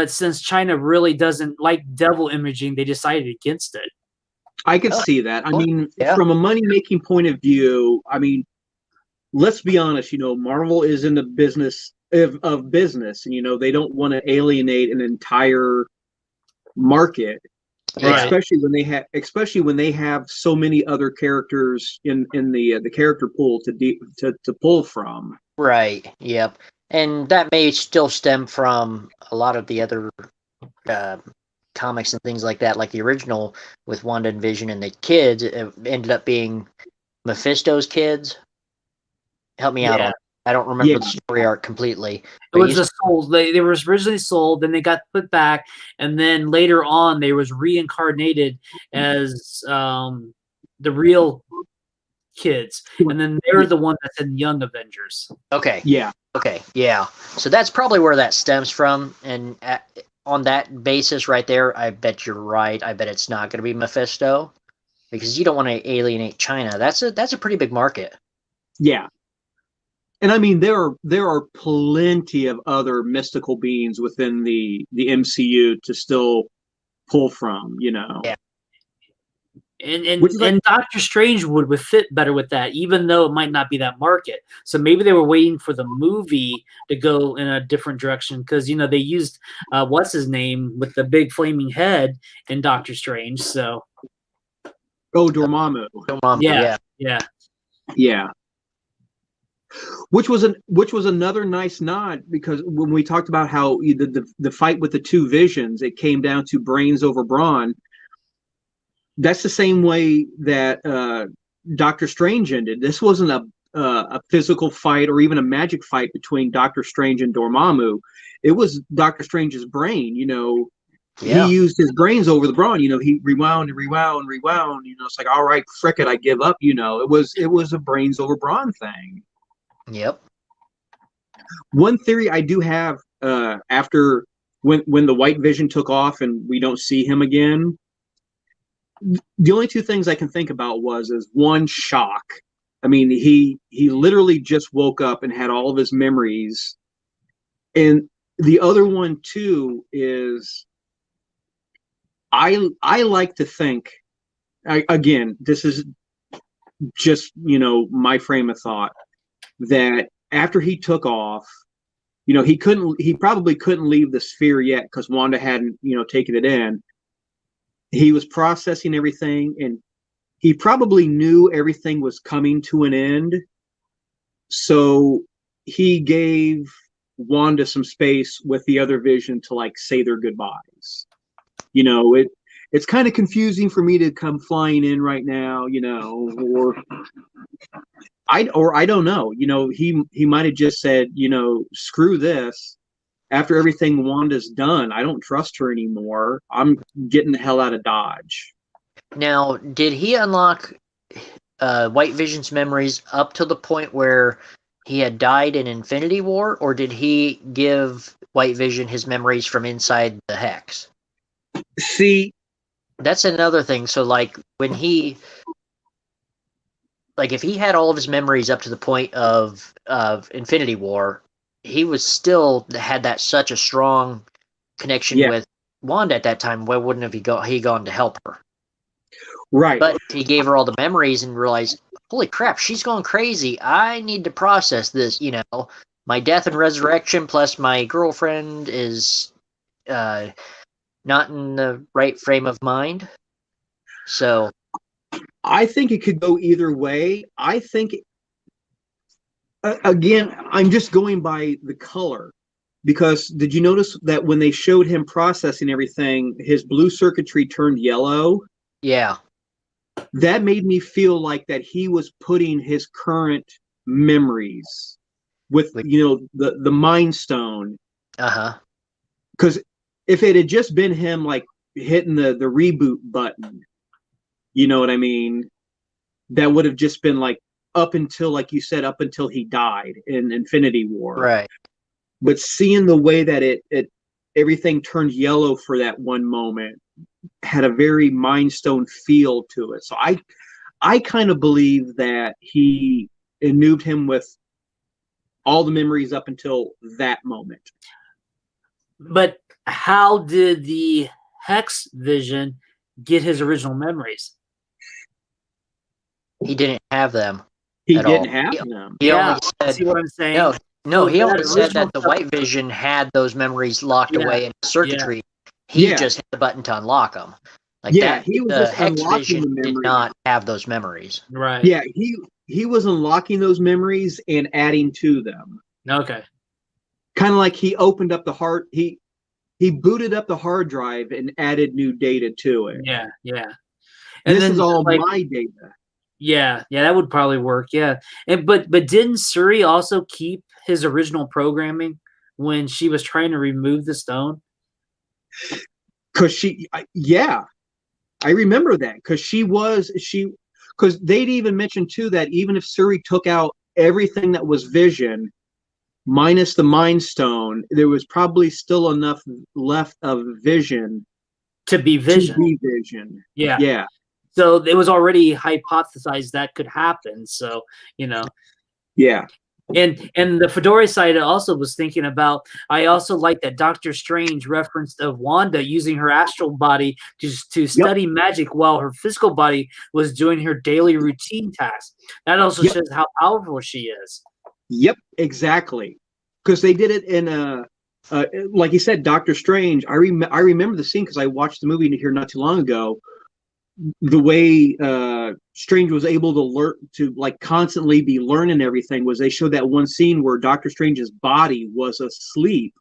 since China really doesn't like devil imaging, they decided against it. I could see that. I mean, from a money-making point of view, I mean, let's be honest, Marvel is in the business of business, and, they don't want to alienate an entire market, especially when they have so many other characters in the character pool to pull from. Right. Yep. And that may still stem from a lot of the other comics and things like that, like the original with Wanda and Vision and the kids. It ended up being Mephisto's kids. Help me out on. I don't remember the story arc completely. It was the souls. They were originally sold, then they got put back, and then later on they was reincarnated as the real kids, and then they're the one that's in Young Avengers. Okay. Yeah. Okay. Yeah. So that's probably where that stems from, and on that basis right there, I bet you're right. I bet it's not going to be Mephisto. because you don't want to alienate China. That's a pretty big market. Yeah. And I mean, there are plenty of other mystical beings within the MCU to still pull from, you know. Yeah. And Doctor Strange would fit better with that, even though it might not be that market. So maybe they were waiting for the movie to go in a different direction, because they used what's his name with the big flaming head in Doctor Strange. So Dormammu. Yeah. Which was another nice nod, because when we talked about how the fight with the two visions, it came down to brains over brawn. That's the same way that Doctor Strange ended. This wasn't a physical fight or even a magic fight between Doctor Strange and Dormammu. It was Doctor Strange's brain. He used his brains over the brawn. He rewound and rewound and rewound. It's like, all right, frick it, I give up. It was a brains over brawn thing. Yep. One theory I do have, after when the White Vision took off and we don't see him again, the only two things I can think about is one, shock. I mean, he literally just woke up and had all of his memories. And the other one too is, I like to think, again, this is just, my frame of thought, that after he took off, he probably couldn't leave the sphere yet because Wanda hadn't, taken it in. He was processing everything, and he probably knew everything was coming to an end. So he gave Wanda some space with the other Vision to say their goodbyes. It's kind of confusing for me to come flying in right now, or I don't know. He might have just said, screw this. After everything Wanda's done, I don't trust her anymore. I'm getting the hell out of Dodge. Now, did he unlock White Vision's memories up to the point where he had died in Infinity War, or did he give White Vision his memories from inside the Hex? See, that's another thing. So, when he, if he had all of his memories up to the point of Infinity War, he was still had that such a strong connection with Wanda at that time. Why wouldn't have he gone to help her? Right. But he gave her all the memories and realized, holy crap, she's going crazy. I need to process this. My death and resurrection plus my girlfriend is not in the right frame of mind. So I think it could go either way. I think, again, I'm just going by the color, because did you notice that when they showed him processing everything, his blue circuitry turned yellow? Yeah. That made me feel like that he was putting his current memories with the Mind Stone. Uh-huh. Because if it had just been him hitting the reboot button, you know what I mean? That would have just been up until, like you said, up until he died in Infinity War. Right. But seeing the way that it everything turned yellow for that one moment had a very Mind Stone feel to it. So I kind of believe that he ennubbed him with all the memories up until that moment. But how did the Hex Vision get his original memories? He didn't have them. He didn't have them. He only said, see what I'm saying? No, he only that said that the original White Vision had those memories locked away in circuitry. He just hit the button to unlock them. He was the just Hex unlocking Vision the memories. did not have those memories. Right. Yeah, he was unlocking those memories and adding to them. Okay. Kind of like he opened up the hard he booted up the hard drive and added new data to it. Yeah. And this is all my data. Yeah, that would probably work. Yeah, but didn't Suri also keep his original programming when she was trying to remove the stone? Because I remember that, because they'd even mentioned too that even if Suri took out everything that was Vision minus the Mind Stone, there was probably still enough left of Vision to be Vision. To be Vision. Yeah. So it was already hypothesized that could happen. So, Yeah. And the Fedora side also was thinking about, I also like that Doctor Strange referenced of Wanda using her astral body to study magic while her physical body was doing her daily routine tasks. That also shows how powerful she is. Yep, exactly. Because they did it in like you said, Doctor Strange. I remember the scene because I watched the movie here not too long ago. The way Strange was able to learn to like constantly be learning everything was they showed that one scene where Doctor Strange's body was asleep,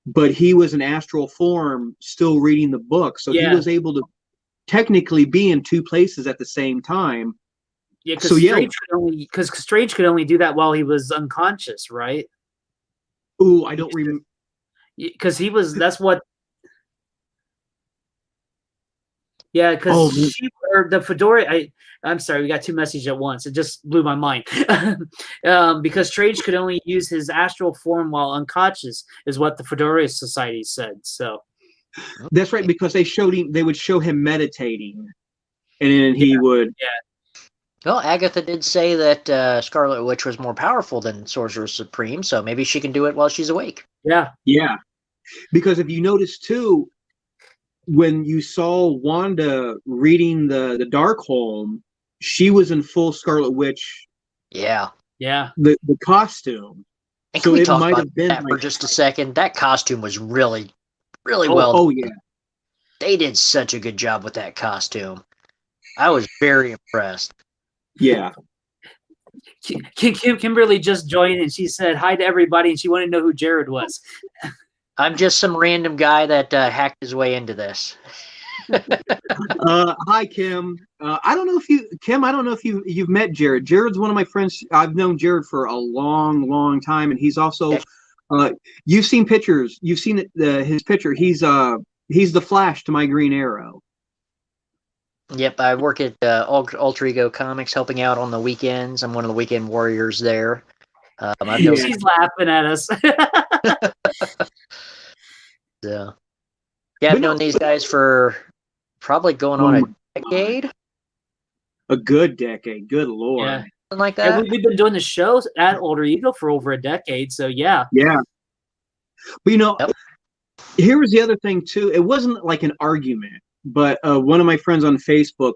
but he was in astral form still reading the book, so he was able to technically be in two places at the same time. Yeah, because Strange could only do that while he was unconscious, right? Ooh, I don't remember. Because he was. That's what. Yeah, because the Fedora. I'm sorry, we got two messages at once. It just blew my mind. Because Strange could only use his astral form while unconscious, is what the Fedora Society said. So that's right, because they would show him meditating, and then he would. Yeah. Well, Agatha did say that Scarlet Witch was more powerful than Sorcerer Supreme, so maybe she can do it while she's awake. Yeah. Yeah. Because if you notice too, when you saw Wanda reading the Darkholm, she was in full Scarlet Witch. Yeah. Yeah. The costume. And can we talk about that for just a second? That costume was really, really well done. Oh, yeah. They did such a good job with that costume. I was very impressed. Yeah. Kimberly just joined and she said hi to everybody and she wanted to know who Jared was. I'm just some random guy that hacked his way into this. Hi, Kim. I don't know if you've met Jared. Jared's one of my friends. I've known Jared for a long, long time, and he's also. You've seen pictures. You've seen his picture. He's the Flash to my Green Arrow. Yep, I work at Alter Ego Comics, helping out on the weekends. I'm one of the weekend warriors there. She's laughing at us. So, yeah, I've known these guys for probably going on a decade. A good decade. Good Lord. Yeah. Something like that. And we've been doing the shows at Alter Ego for over a decade, so yeah. Yeah. But here was the other thing too. It wasn't like an argument, but one of my friends on Facebook,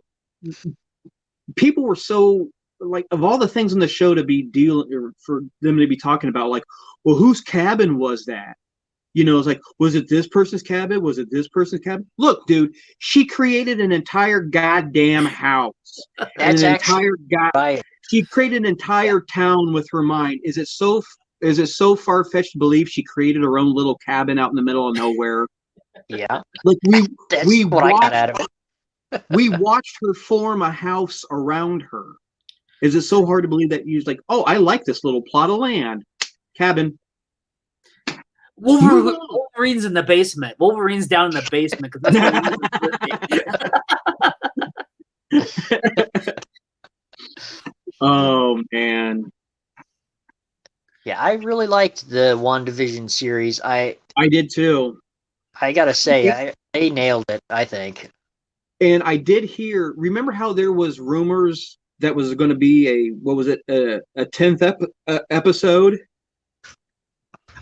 people were so like, of all the things on the show to be for them to be talking about, like, well, whose cabin was that? It's like, was it this person's cabin? Was it this person's cabin? Look, dude, she created an entire goddamn house. That's She created an entire town with her mind. Is it so far-fetched to believe she created her own little cabin out in the middle of nowhere? Yeah. Like we got out of it. We watched her form a house around her. Is it so hard to believe that you're like, oh, I like this little plot of land. Cabin. Wolverine's in the basement. Wolverine's down in the basement because that's Oh man. Yeah, I really liked the WandaVision series. I did too. I gotta say, they nailed it, I think. And I did hear. Remember how there was rumors that was going to be a 10th episode?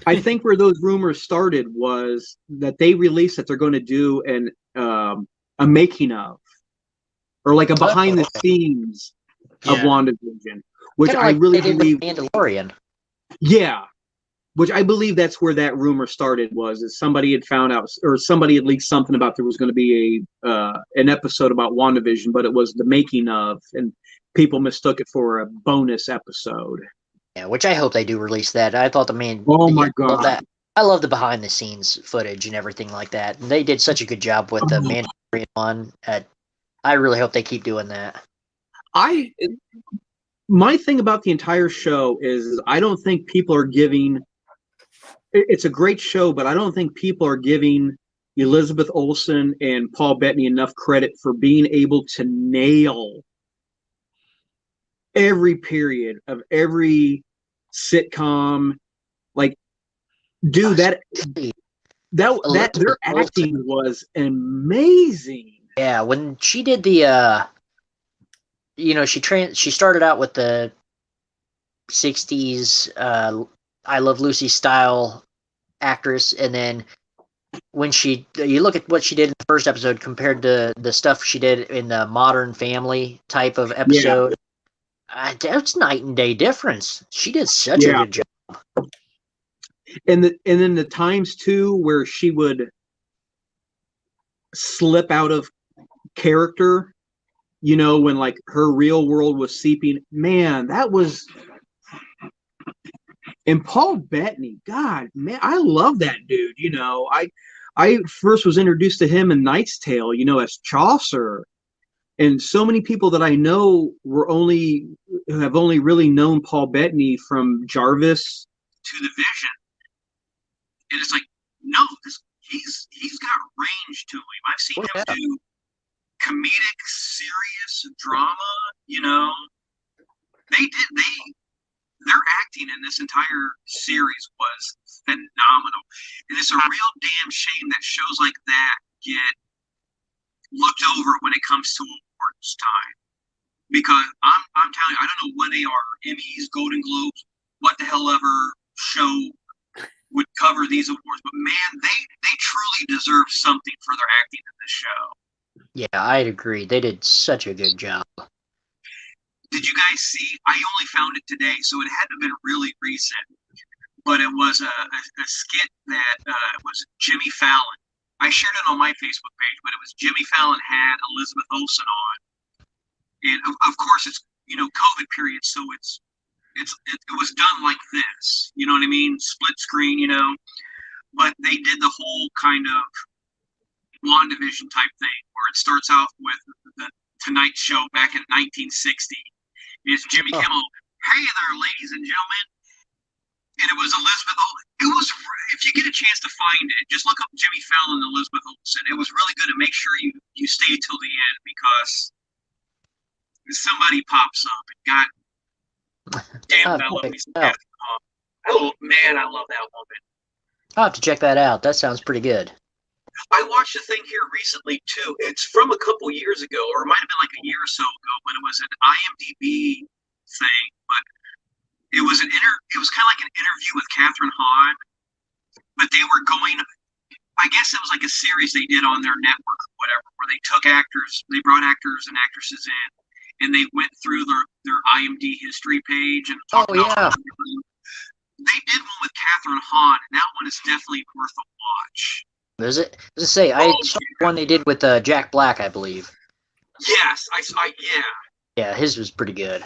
I think where those rumors started was that they released that they're going to do a making of, or like a behind the scenes of WandaVision, which I really believe. Mandalorian. Yeah, which I believe that's where that rumor started. Was somebody had found out, or somebody had leaked something about there was going to be an episode about WandaVision, but it was the making of, and people mistook it for a bonus episode. Yeah, which I hope they do release that. I thought my God. I love the behind the scenes footage and everything like that. And they did such a good job with the Mandalorian one. I really hope they keep doing that. My thing about the entire show is I don't think people are giving. It's a great show, but I don't think people are giving Elizabeth Olsen and Paul Bettany enough credit for being able to nail every period of every sitcom. Like, dude, that their acting was amazing. Yeah, when she did the, she started out with the '60s I Love Lucy style actress, and then when you look at what she did in the first episode compared to the stuff she did in the Modern Family type of episode, that's night and day difference. She did such a good job. And then the times too where she would slip out of character, when like her real world was seeping. Man, that was. And Paul Bettany, God, man, I love that dude. I first was introduced to him in Knight's Tale, as Chaucer. And so many people that I know have only really known Paul Bettany from Jarvis to the Vision. And it's like, no, he's got range to him. I've seen him do comedic, serious drama. Their acting in this entire series was phenomenal. And it's a real damn shame that shows like that get looked over when it comes to awards time. Because I'm telling you, I don't know when they are, Emmys, Golden Globes, what the hell ever show would cover these awards. But man, they truly deserve something for their acting in this show. Yeah, I'd agree. They did such a good job. Did you guys see? I only found it today, so it had to have been really recent. But it was a skit that was Jimmy Fallon. I shared it on my Facebook page, but it was Jimmy Fallon had Elizabeth Olsen on, and of course it's COVID period, so it was done like this. You know what I mean? Split screen, But they did the whole kind of WandaVision type thing, where it starts off with the Tonight Show back in 1960. It's Jimmy Kimmel. Hey there, ladies and gentlemen. And it was Elizabeth Olsen. It was, if you get a chance to find it, just look up Jimmy Fallon and Elizabeth Olsen. It was really good, to make sure you stay till the end, because somebody pops up and got damn Bellamy. Oh man, I love that woman. I'll have to check that out. That sounds pretty good. I watched a thing here recently too. It's from a couple years ago, or it might have been like a year or so ago, when it was an IMDb thing. But it was it was kind of like an interview with Catherine Hahn. But they were going, I guess it was like a series they did on their network or whatever, where they took actors, they brought actors and actresses in, and they went through their IMDb history page and talked about. They did one with Catherine Hahn, and that one is definitely worth a watch. Is it? I saw one they did with Jack Black, I believe. Yes, yeah. Yeah, his was pretty good.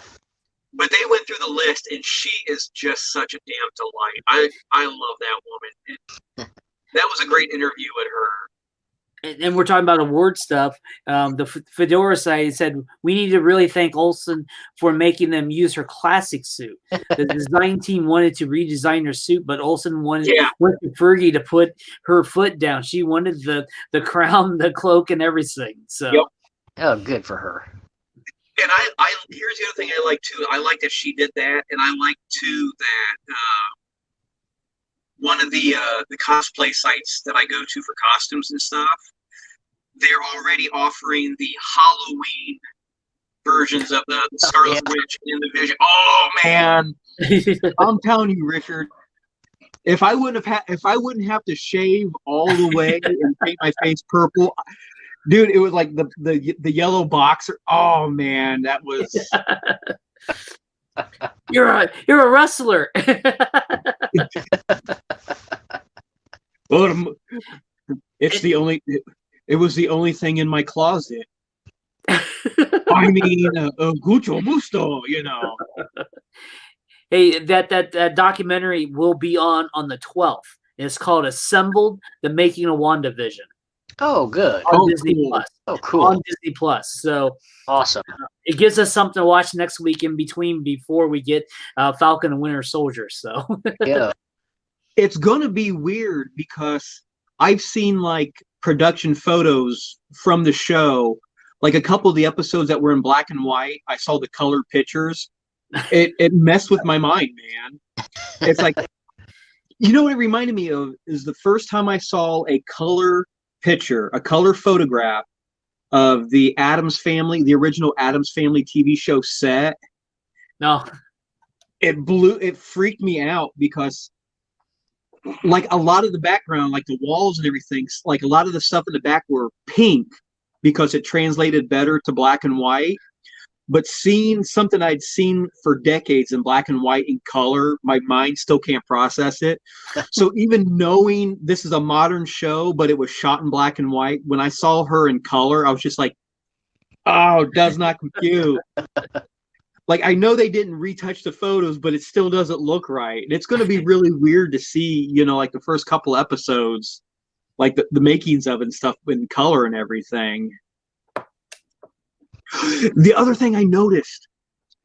But they went through the list, and she is just such a damn delight. I love that woman. That was a great interview with her. And we're talking about award stuff. The Fedora site said, we need to really thank Olsen for making them use her classic suit. The design team wanted to redesign her suit, but Olsen went to Fergie to put her foot down. She wanted the crown, the cloak, and everything. So, Oh, good for her. And here's the other thing I like too. I like that she did that, and I like too that one of the cosplay sites that I go to for costumes and stuff, they're already offering the Halloween versions of the Scarlet Witch and the Vision. Oh man, I'm telling you, Richard, if I wouldn't have to shave all the way and paint my face purple, dude, it was like the yellow boxer. Oh man, that was. You're a wrestler. Well, it was the only thing in my closet. I mean, Gucho Musto, Hey, that documentary will be on the 12th. It's called Assembled: The Making of WandaVision. Oh, good. On Disney Plus. Oh, cool. On Disney Plus. So awesome. It gives us something to watch next week in between before we get Falcon and Winter Soldier. So yeah, it's gonna be weird because I've seen like production photos from the show, like a couple of the episodes that were in black and white. I saw the color pictures. It messed with my mind, man. It's like, what it reminded me of is the first time I saw a color picture, a color photograph of the Addams Family, the original Addams Family TV show set. No. It freaked me out because like a lot of the background, like the walls and everything, like a lot of the stuff in the back were pink because it translated better to black and white. But seeing something I'd seen for decades in black and white in color, my mind still can't process it. So even knowing this is a modern show, but it was shot in black and white, when I saw her in color, I was just like, oh, does not compute. Like, I know they didn't retouch the photos, but it still doesn't look right. And it's going to be really weird to see, you know, like the first couple episodes, like the makings of it and stuff in color and everything. The other thing I noticed,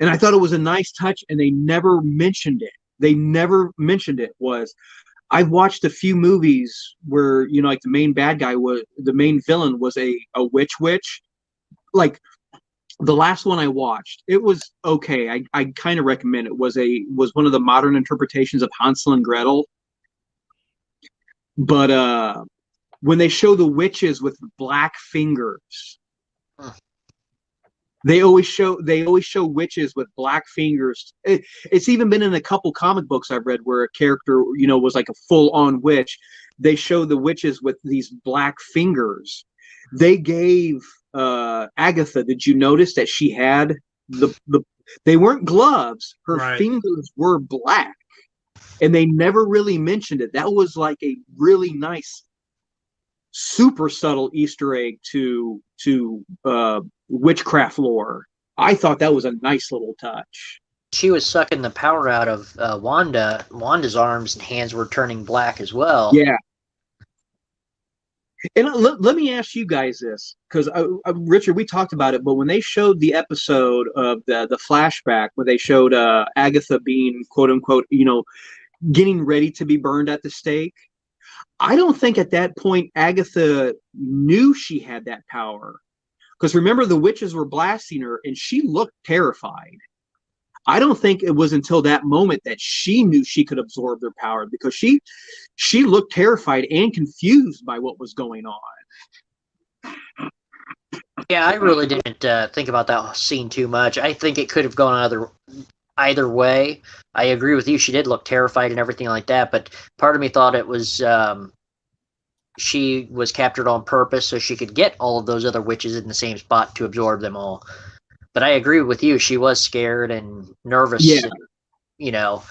and I thought it was a nice touch, and they never mentioned it, was I've watched a few movies where, you know, like the main villain was a witch. Like the last one I watched, it was okay. I kind of recommend it. Was one of the modern interpretations of Hansel and Gretel. But when they show the witches with black fingers, they always show witches with black fingers. It's even been in a couple comic books I've read where a character, you know, was like a full-on witch. They show the witches with these black fingers. They gave Agatha. Did you notice that she had they weren't gloves. Her fingers were black, and they never really mentioned it. That was like a really nice, super subtle Easter egg to witchcraft lore. I thought that was a nice little touch. She was sucking the power out of Wanda. Wanda's arms and hands were turning black as well. Yeah. And let me ask you guys this, because Richard, we talked about it, but when they showed the episode of the flashback where they showed Agatha being, quote unquote, you know, getting ready to be burned at the stake, I don't think at that point Agatha knew she had that power. Because remember, the witches were blasting her, and she looked terrified. I don't think it was until that moment that she knew she could absorb their power, because she looked terrified and confused by what was going on. Yeah, I really didn't think about that scene too much. I think it could have gone either way. I agree with you. She did look terrified and everything like that, but part of me thought it was she was captured on purpose so she could get all of those other witches in the same spot to absorb them all. But I agree with you. She was scared and nervous. Yeah. And, you know,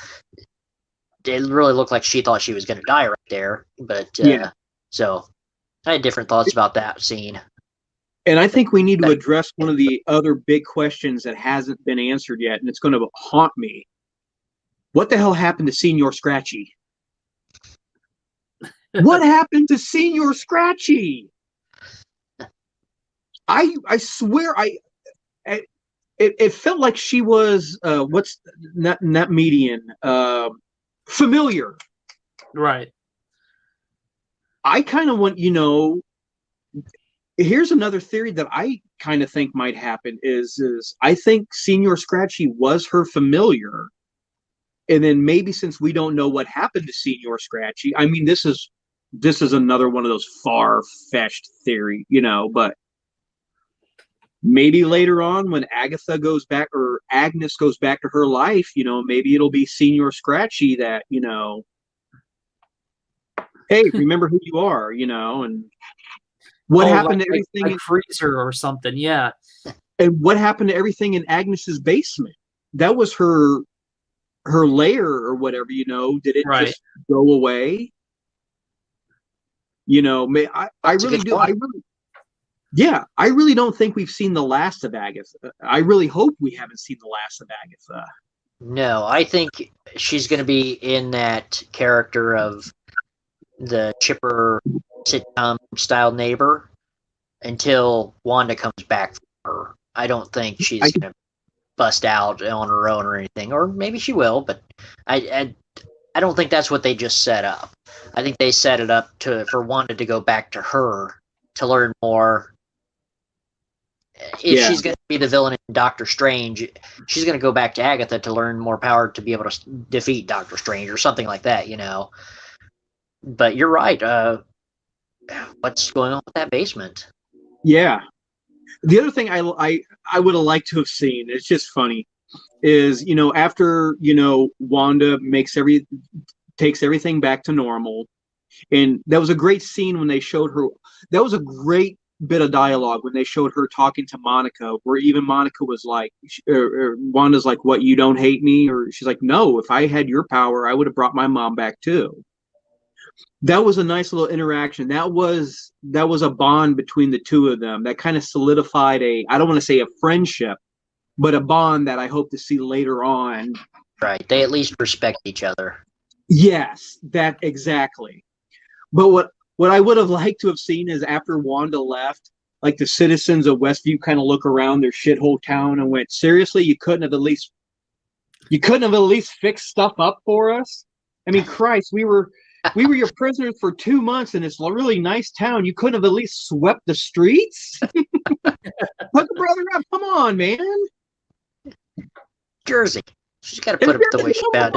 it really looked like she thought she was going to die right there. But so I had different thoughts about that scene. And I think we need to address one of the other big questions that hasn't been answered yet, and it's going to haunt me. What the hell happened to Senior Scratchy? What happened to Senior Scratchy? I swear it felt like she was what's not median familiar. Right. I kind of want, you know, here's another theory that I kind of think might happen is I think Senior Scratchy was her familiar. And then maybe since we don't know what happened to Senior Scratchy, I mean, this is another one of those far-fetched theory, you know, but maybe later on when Agatha goes back or Agnes goes back to her life, you know, maybe it'll be Senior Scratchy that, you know, hey, remember who you are, you know, and what happened to everything like freezer or something, yeah. And what happened to everything in Agnes's basement? That was her lair or whatever, you know. Did it just go away? You know, I really do. I really don't think we've seen the last of Agatha. I really hope we haven't seen the last of Agatha. No, I think she's going to be in that character of the chipper sitcom style neighbor until Wanda comes back from her. I don't think she's going to bust out on her own or anything, or maybe she will, but I don't think that's what they just set up. I think they set it up for Wanda to go back to her to learn more. If she's going to be the villain in Doctor Strange, she's going to go back to Agatha to learn more power to be able to defeat Doctor Strange or something like that, you know. But you're right. What's going on with that basement? Yeah. The other thing I would have liked to have seen, it's just funny, is after Wanda takes everything back to normal, and that was a great scene when they showed her. That was a great bit of dialogue when they showed her talking to Monica, where even Monica was like, or Wanda's like, "What, you don't hate me?" Or she's like, "No, if I had your power, I would have brought my mom back too." That was a nice little interaction. That was a bond between the two of them that kind of solidified I don't want to say a friendship, but a bond that I hope to see later on. Right. They at least respect each other. Yes, that exactly. But what I would have liked to have seen is after Wanda left, like the citizens of Westview kind of look around their shithole town and went, "Seriously, you couldn't have at least fixed stuff up for us? I mean, Christ, we were your prisoners for 2 months in this really nice town. You couldn't have at least swept the streets? Put the brother up. Come on, man. Jersey. She's got to put it the way she found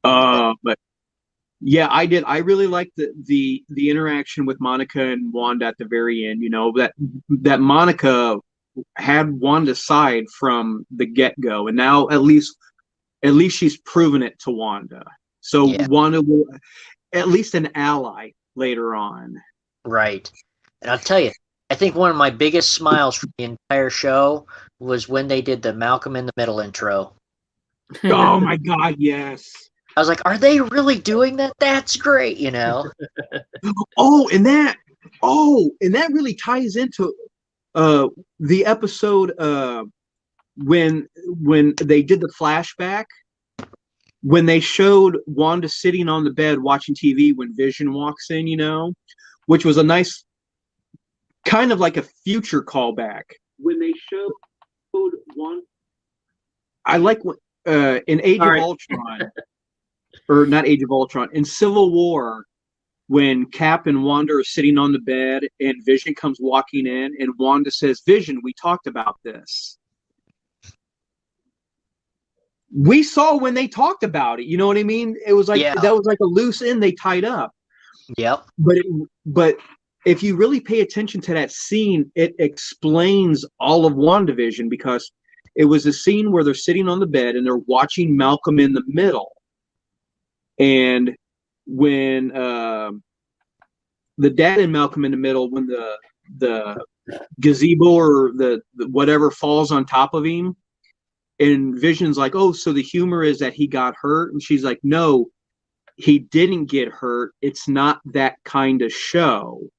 it. But yeah, I really liked the interaction with Monica and Wanda at the very end. That Monica had Wanda's side from the get-go, and now at least she's proven it to Wanda. So yeah. Wanda will at least an ally later on. Right. And I'll tell you, I think one of my biggest smiles from the entire show was when they did the Malcolm in the Middle intro. Oh my God, yes. I was like, are they really doing that? That's great, And that really ties into the episode when they did the flashback, when they showed Wanda sitting on the bed watching TV when Vision walks in, which was a nice kind of like a future callback. When they showed Wanda, I like in Age of Ultron, or not Age of Ultron, in Civil War, when Cap and Wanda are sitting on the bed and Vision comes walking in and Wanda says, "Vision, we talked about this." We saw when they talked about it. You know what I mean? It was like that was like a loose end they tied up. Yep. But if you really pay attention to that scene, it explains all of WandaVision, because it was a scene where they're sitting on the bed and they're watching Malcolm in the Middle. And when the dad in Malcolm in the Middle, when the gazebo or the whatever falls on top of him, and Vision's like, "Oh, so the humor is that he got hurt?" And she's like, "No, he didn't get hurt. It's not that kind of show."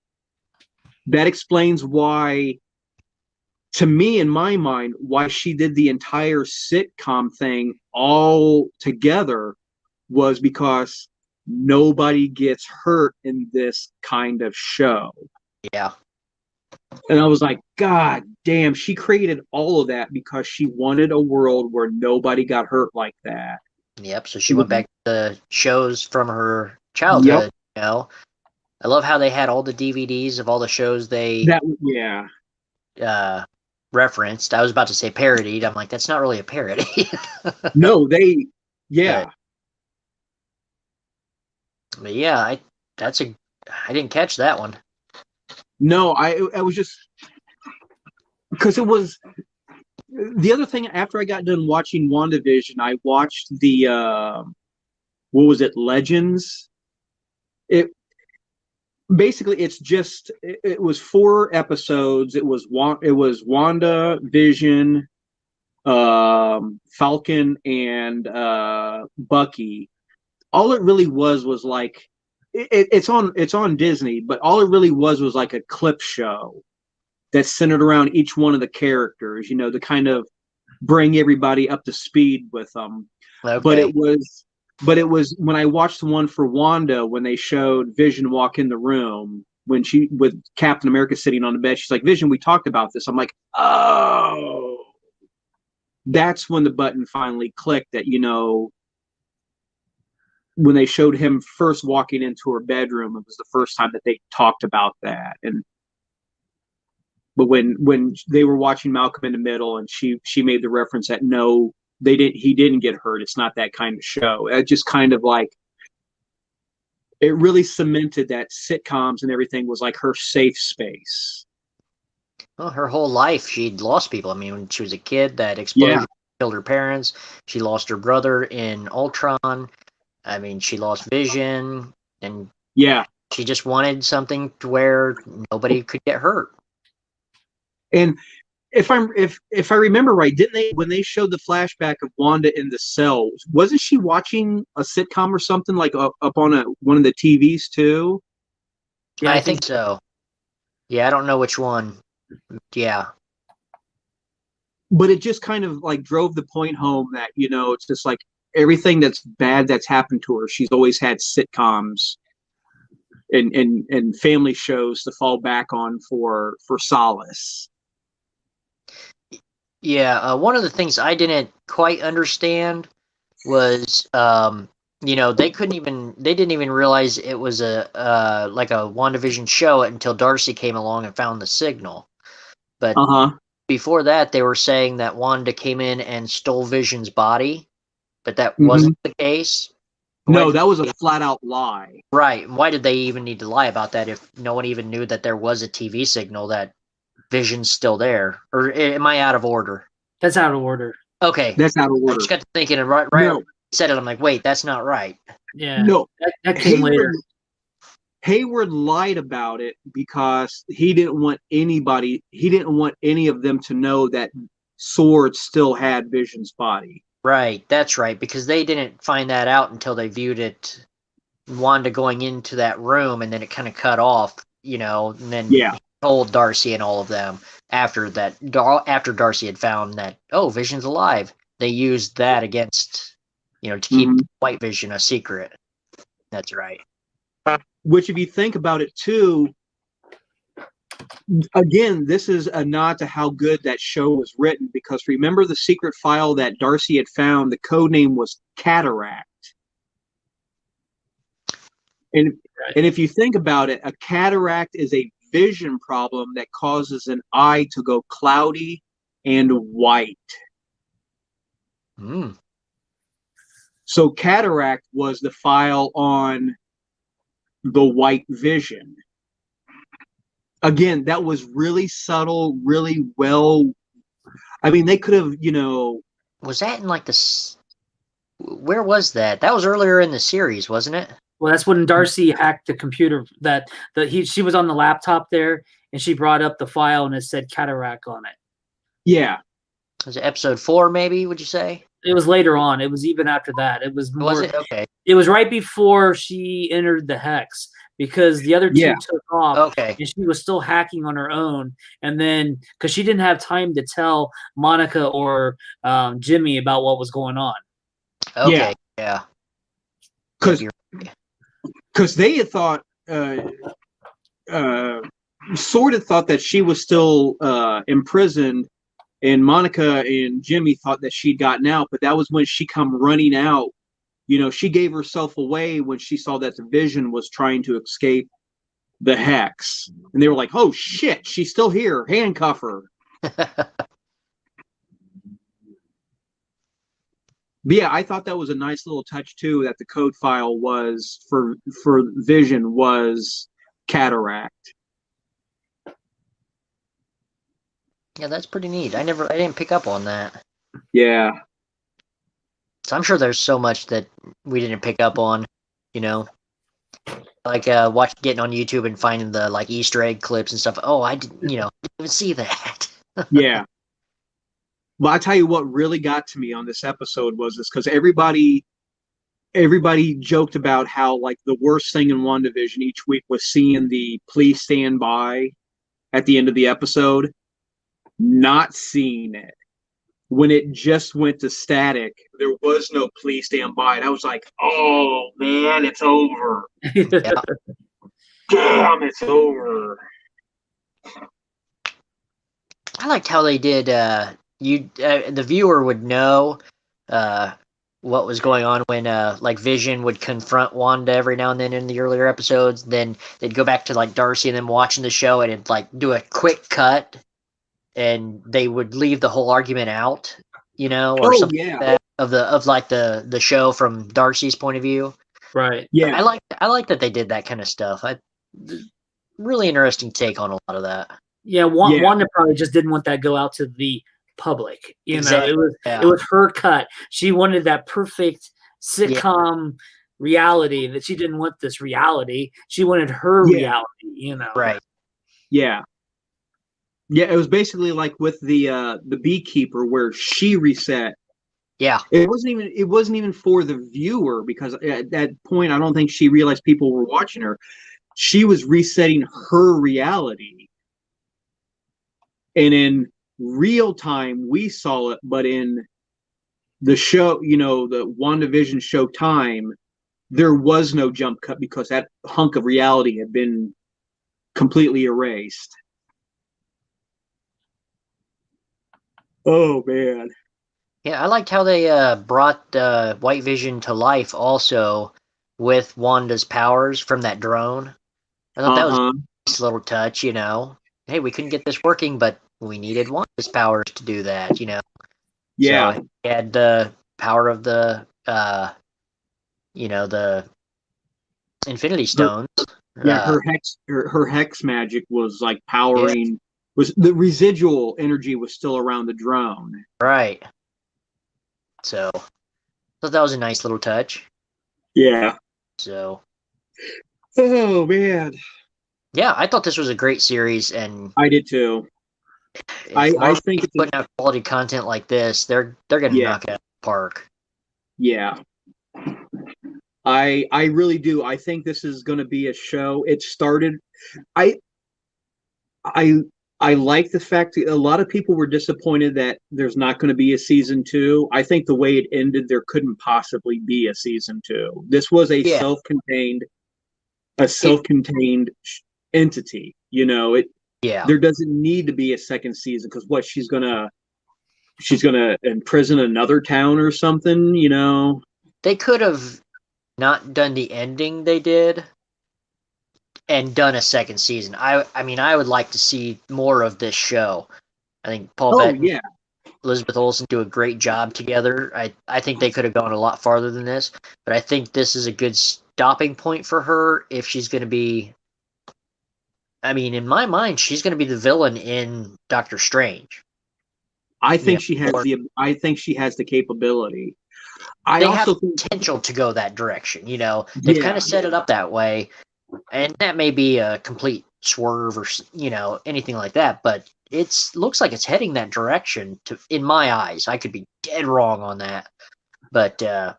That explains why, to me, in my mind, why she did the entire sitcom thing all together, was because nobody gets hurt in this kind of show. Yeah. And I was like, God damn, she created all of that because she wanted a world where nobody got hurt like that. Yep. So she went back to the shows from her childhood. Yep. I love how they had all the DVDs of all the shows they referenced. I was about to say parodied. I'm like, that's not really a parody. No, yeah. But yeah, I didn't catch that one. No, I was just, because it was the other thing. After I got done watching WandaVision, I watched the what was it, Legends? It was 4 episodes. It was Wanda, Vision, Falcon, and Bucky. All it really was like, it's on Disney, but all it really was like a clip show that's centered around each one of the characters, to kind of bring everybody up to speed with them. Okay. But it was when I watched the one for Wanda, when they showed Vision walk in the room, with Captain America sitting on the bed, she's like, "Vision, we talked about this." I'm like, oh, that's when the button finally clicked that, when they showed him first walking into her bedroom, it was the first time that they talked about that. But when they were watching Malcolm in the Middle, and she made the reference that no, he didn't get hurt. It's not that kind of show. It just kind of like, it really cemented that sitcoms and everything was like her safe space. Well, her whole life she'd lost people. I mean, when she was a kid, that explosion killed her parents. She lost her brother in Ultron. I mean, she lost Vision, and she just wanted something to where nobody could get hurt. And if I remember right, didn't they, when they showed the flashback of Wanda in the cell, wasn't she watching a sitcom or something like up on one of the TVs too? Yeah, I think so. Yeah, I don't know which one. Yeah. But it just kind of like drove the point home that, you know, it's just like everything that's bad that's happened to her, she's always had sitcoms and family shows to fall back on for solace. Yeah, one of the things I didn't quite understand was, you know, they didn't even realize it was a like a WandaVision show until Darcy came along and found the signal. But before that, they were saying that Wanda came in and stole Vision's body, but that wasn't the case. No, that was a flat out lie. Right. Why did they even need to lie about that if no one even knew that there was a TV signal that Vision's still there? Or am I out of order? That's out of order. Okay. That's out of order. I just got to thinking, and right when you said it, I'm like, wait, that's not right. Yeah. No. That came later. Hayward lied about it because he didn't want any of them to know that Sword still had Vision's body. Right, that's right, because they didn't find that out until they viewed it, Wanda going into that room, and then it kind of cut off, you know, and then he told Darcy and all of them after Darcy had found that, oh, Vision's alive. They used that against, you know, to keep White Vision a secret. That's right. Which, if you think about it too, again, this is a nod to how good that show was written, because remember the secret file that Darcy had found, the code name was Cataract. And if you think about it, a cataract is a vision problem that causes an eye to go cloudy and white. So Cataract was the file on the White Vision. Again, that was really subtle, really well. I mean, they could have, you know. Was that in like where was that? That was earlier in the series, wasn't it? Well, that's when Darcy hacked the computer. She was on the laptop there, and she brought up the file, and it said Cataract on it. Yeah. Was it episode 4, maybe? Would you say? It was later on. It was even after that. It was more. Was it? Okay. It was right before she entered the hex, because the other two took off, and she was still hacking on her own. And then, because she didn't have time to tell Monica or Jimmy about what was going on. Okay. Yeah. Because they had thought, sort of thought that she was still imprisoned, and Monica and Jimmy thought that she'd gotten out, but that was when she come running out. You know, she gave herself away when she saw that the Vision was trying to escape the hex. And they were like, oh shit, she's still here. Handcuff her. But yeah, I thought that was a nice little touch too, that the code file was for Vision was Cataract. Yeah, that's pretty neat. I didn't pick up on that. Yeah. So I'm sure there's so much that we didn't pick up on, you know, like getting on YouTube and finding the like Easter egg clips and stuff. Oh, I didn't even see that. Yeah. Well, I tell you what really got to me on this episode was this, because everybody joked about how like the worst thing in WandaVision each week was seeing the "please stand by" at the end of the episode. Not seeing it. When it just went to static, there was no "please stand by." And I was like, oh man, it's over. Damn, it's over. I liked how they did the viewer would know what was going on when like Vision would confront Wanda every now and then in the earlier episodes. Then they'd go back to like Darcy and them watching the show, and it'd like do a quick cut, and they would leave the whole argument out, you know, or something like that of the show from Darcy's point of view. Right. Yeah, I like that they did that kind of stuff. Really interesting take on a lot of that. Yeah, Yeah. Wanda probably just didn't want that go out to the public. Exactly, It was her cut. She wanted that perfect sitcom reality that she didn't want this reality. She wanted her reality, Right. yeah. Yeah, it was basically like with the beekeeper where she reset. Yeah. It wasn't even for the viewer, because at that point I don't think she realized people were watching her. She was resetting her reality. And in real time we saw it, but in the show, the WandaVision show time, there was no jump cut because that hunk of reality had been completely erased. Oh man. Yeah, I liked how they brought White Vision to life also with Wanda's powers from that drone. I thought that was a nice little touch, Hey, we couldn't get this working, but we needed Wanda's powers to do that, Yeah. So he had the power of the the Infinity Stones. Yeah, her hex magic was like powering, was the residual energy was still around the drone. Right. So I thought that was a nice little touch. Yeah. So Oh man. yeah, I thought this was a great series, and I did too. I think it's putting out quality content like this, they're gonna knock it out of the park. Yeah. I really do. I think this is going to be a show. It started. I like the fact that a lot of people were disappointed that there's not going to be a season 2. I think the way it ended, there couldn't possibly be a season 2. This was a self-contained entity. There doesn't need to be a second season, because what, she's gonna imprison another town or something. They could have not done the ending they did and done a second season. I mean, I would like to see more of this show. I think Paul Bettany, Elizabeth Olsen do a great job together. I think they could have gone a lot farther than this, but I think this is a good stopping point for her if she's going to be. I mean, in my mind, she's going to be the villain in Doctor Strange. I think she has the capability. They have potential to go that direction. They've kind of set it up that way, and that may be a complete swerve or anything like that, but looks like it's heading that direction. In my eyes, I could be dead wrong on that, but at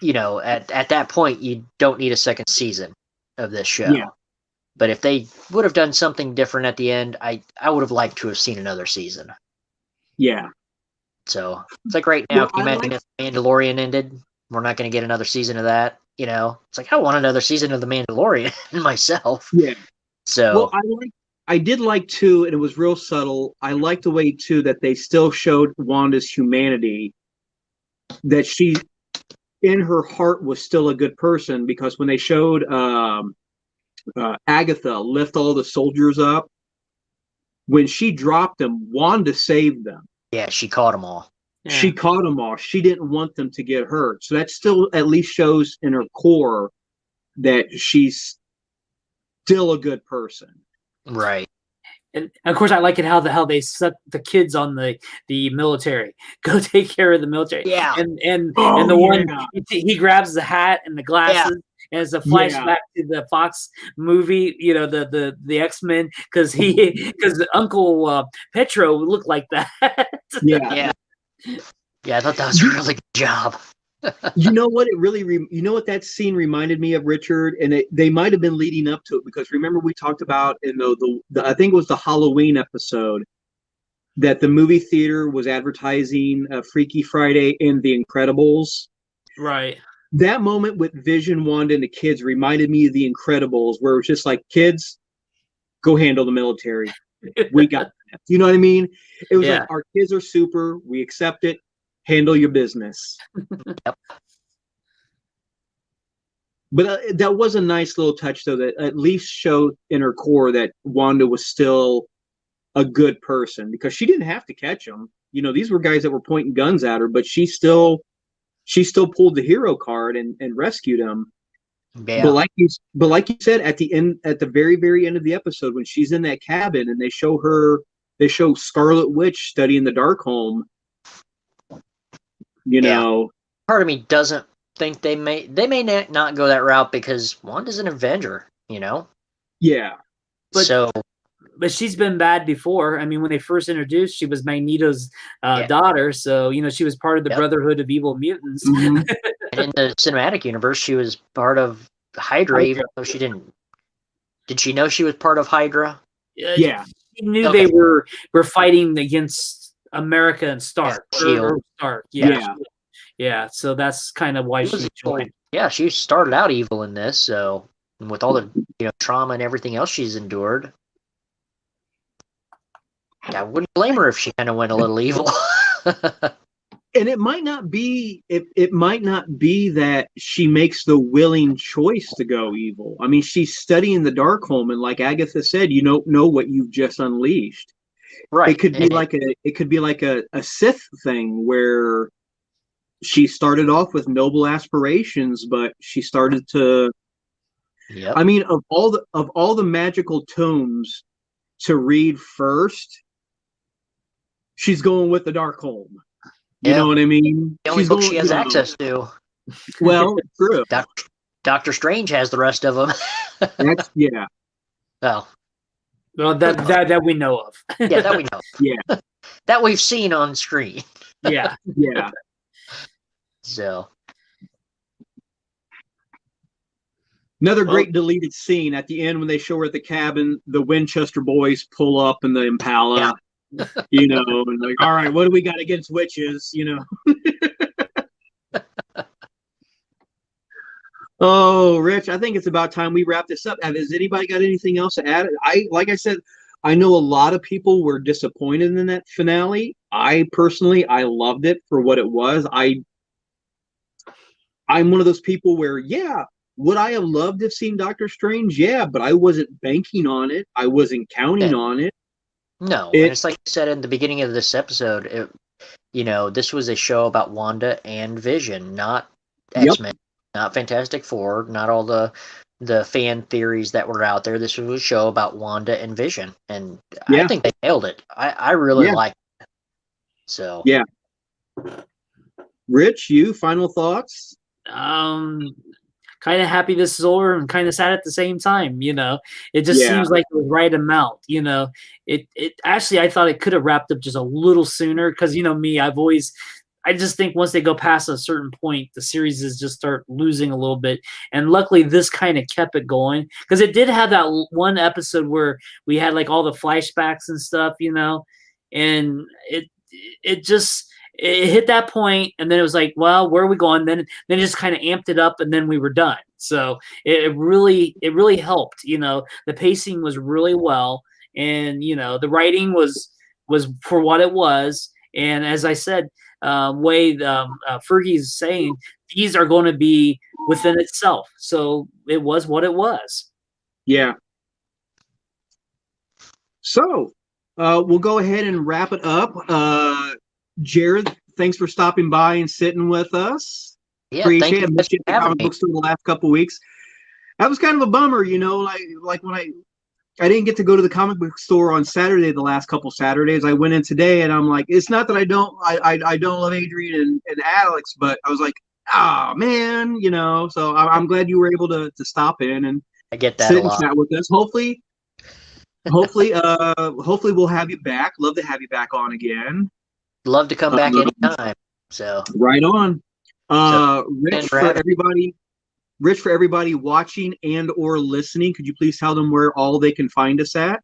that point, you don't need a second season of this show. Yeah. But if they would have done something different at the end, I would have liked to have seen another season. Yeah. So it's like right now, can you imagine if Mandalorian ended? We're not going to get another season of that. It's like I want another season of the Mandalorian myself. Yeah. So I did like too, and it was real subtle. I liked the way too that they still showed Wanda's humanity, that she, in her heart, was still a good person, because when they showed Agatha lift all the soldiers up, when she dropped them, Wanda saved them. Yeah, she caught them all. Yeah. She caught them all. She didn't want them to get hurt. So that still at least shows in her core that she's still a good person. Right. And of course, I like it how they set the kids on the military. Go take care of the military. Yeah. And the one he grabs the hat and the glasses. And it's a flashback to the Fox movie, the X-Men, because Uncle Petro looked like that. Yeah, I thought that was a really good job. You know what? What that scene reminded me of, Richard, and they might have been leading up to it, because remember we talked about in the I think it was the Halloween episode, that the movie theater was advertising Freaky Friday and The Incredibles. Right. That moment with Vision, Wanda, and the kids reminded me of The Incredibles, where it was just like, kids, go handle the military. We got that. You know what I mean? It was like, our kids are super. We accept it. Handle your business. Yep. But that was a nice little touch, though, that at least showed in her core that Wanda was still a good person, because she didn't have to catch them. These were guys that were pointing guns at her, but she still she still pulled the hero card and rescued him. Yeah. But like you said, at the very, very end of the episode, when she's in that cabin and they show Scarlet Witch studying the Darkhold, you know. Part of me doesn't think they may not go that route because Wanda's an Avenger, you know? Yeah. But she's been bad before. I mean, when they first introduced, she was Magneto's daughter, so she was part of the Brotherhood of Evil Mutants. Mm-hmm. And in the cinematic universe, she was part of Hydra, even though she didn't. Did she know she was part of Hydra? Yeah. She knew they were fighting against America and Stark. Or Stark. Yeah. So that's kind of why she joined. Yeah, she started out evil in this, so with all the trauma and everything else she's endured. I wouldn't blame her if she kind of went a little evil. And it might not be that she makes the willing choice to go evil. I mean, she's studying the Darkhold, and like Agatha said, you don't know what you've just unleashed. Right. It could be like a Sith thing where she started off with noble aspirations, but she started to. Yep. I mean, of all the magical tomes to read first, she's going with the Darkhold. You know what I mean? The only book she has access to. Well, true. Doctor Strange has the rest of them. Well, that we know of. Yeah, that we know. Yeah. That we've seen on screen. Yeah. Yeah. So. Another great deleted scene at the end when they show her at the cabin, the Winchester boys pull up in the Impala. Yeah. And like, all right, what do we got against witches? Oh, Rich, I think it's about time we wrap this up. Has anybody got anything else to add? Like I said, I know a lot of people were disappointed in that finale. I loved it for what it was. I'm one of those people where, would I have loved to have seen Doctor Strange? Yeah, but I wasn't banking on it. I wasn't counting on it. No, and it's like I said in the beginning of this episode, this was a show about Wanda and Vision, not X-Men, not Fantastic Four, not all the fan theories that were out there. This was a show about Wanda and Vision, and I think they nailed it. I really liked it. So yeah. Rich, you final thoughts? Kind of happy this is over and kind of sad at the same time. It just seems like the right amount. It actually, I thought it could have wrapped up just a little sooner because me, I just think once they go past a certain point, the series is just start losing a little bit. And luckily, this kind of kept it going because it did have that one episode where we had like all the flashbacks and stuff, and it hit that point, and then it was like, well, where are we going? Then it just kind of amped it up, and then we were done. So it really helped. The pacing was really well, and the writing was for what it was. And as I said, Fergie's saying, these are going to be within itself. So it was what it was. Yeah. So we'll go ahead and wrap it up. Jared, thanks for stopping by and sitting with us. Yeah, appreciate it. Thank you for having me. The last couple of weeks. That was kind of a bummer, like when I didn't get to go to the comic book store on Saturday. The last couple Saturdays, I went in today, and I'm like, it's not that I don't love Adrian and Alex, but I was like, man, So I'm glad you were able to stop in and I get that sit a and lot. chat with us. Hopefully, we'll have you back. Love to have you back on again. Love to come back anytime. So right on. Rich, for everybody watching and or listening, could you please tell them where all they can find us at?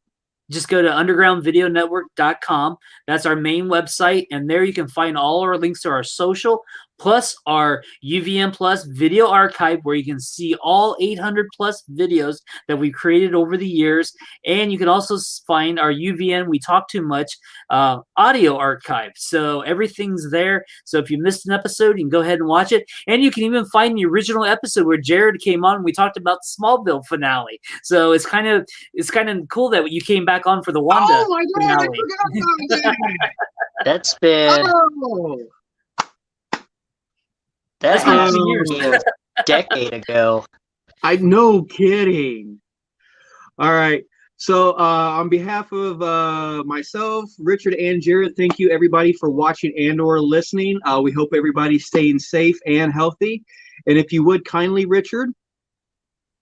Just go to undergroundvideonetwork.com. That's our main website, and there you can find all our links to our social, plus our UVN Plus video archive, where you can see all 800 plus videos that we've created over the years. And you can also find our UVN We Talk Too Much audio archive. So everything's there. So if you missed an episode, you can go ahead and watch it. And you can even find the original episode where Jared came on and we talked about the Smallville finale. So it's kind of cool that you came back on for the Wanda finale. I forgot about that. that's been That That's been has 2 to years. be a decade ago. No kidding. All right. So on behalf of myself, Richard, and Jared, thank you everybody for watching and or listening. We hope everybody's staying safe and healthy. And if you would kindly, Richard,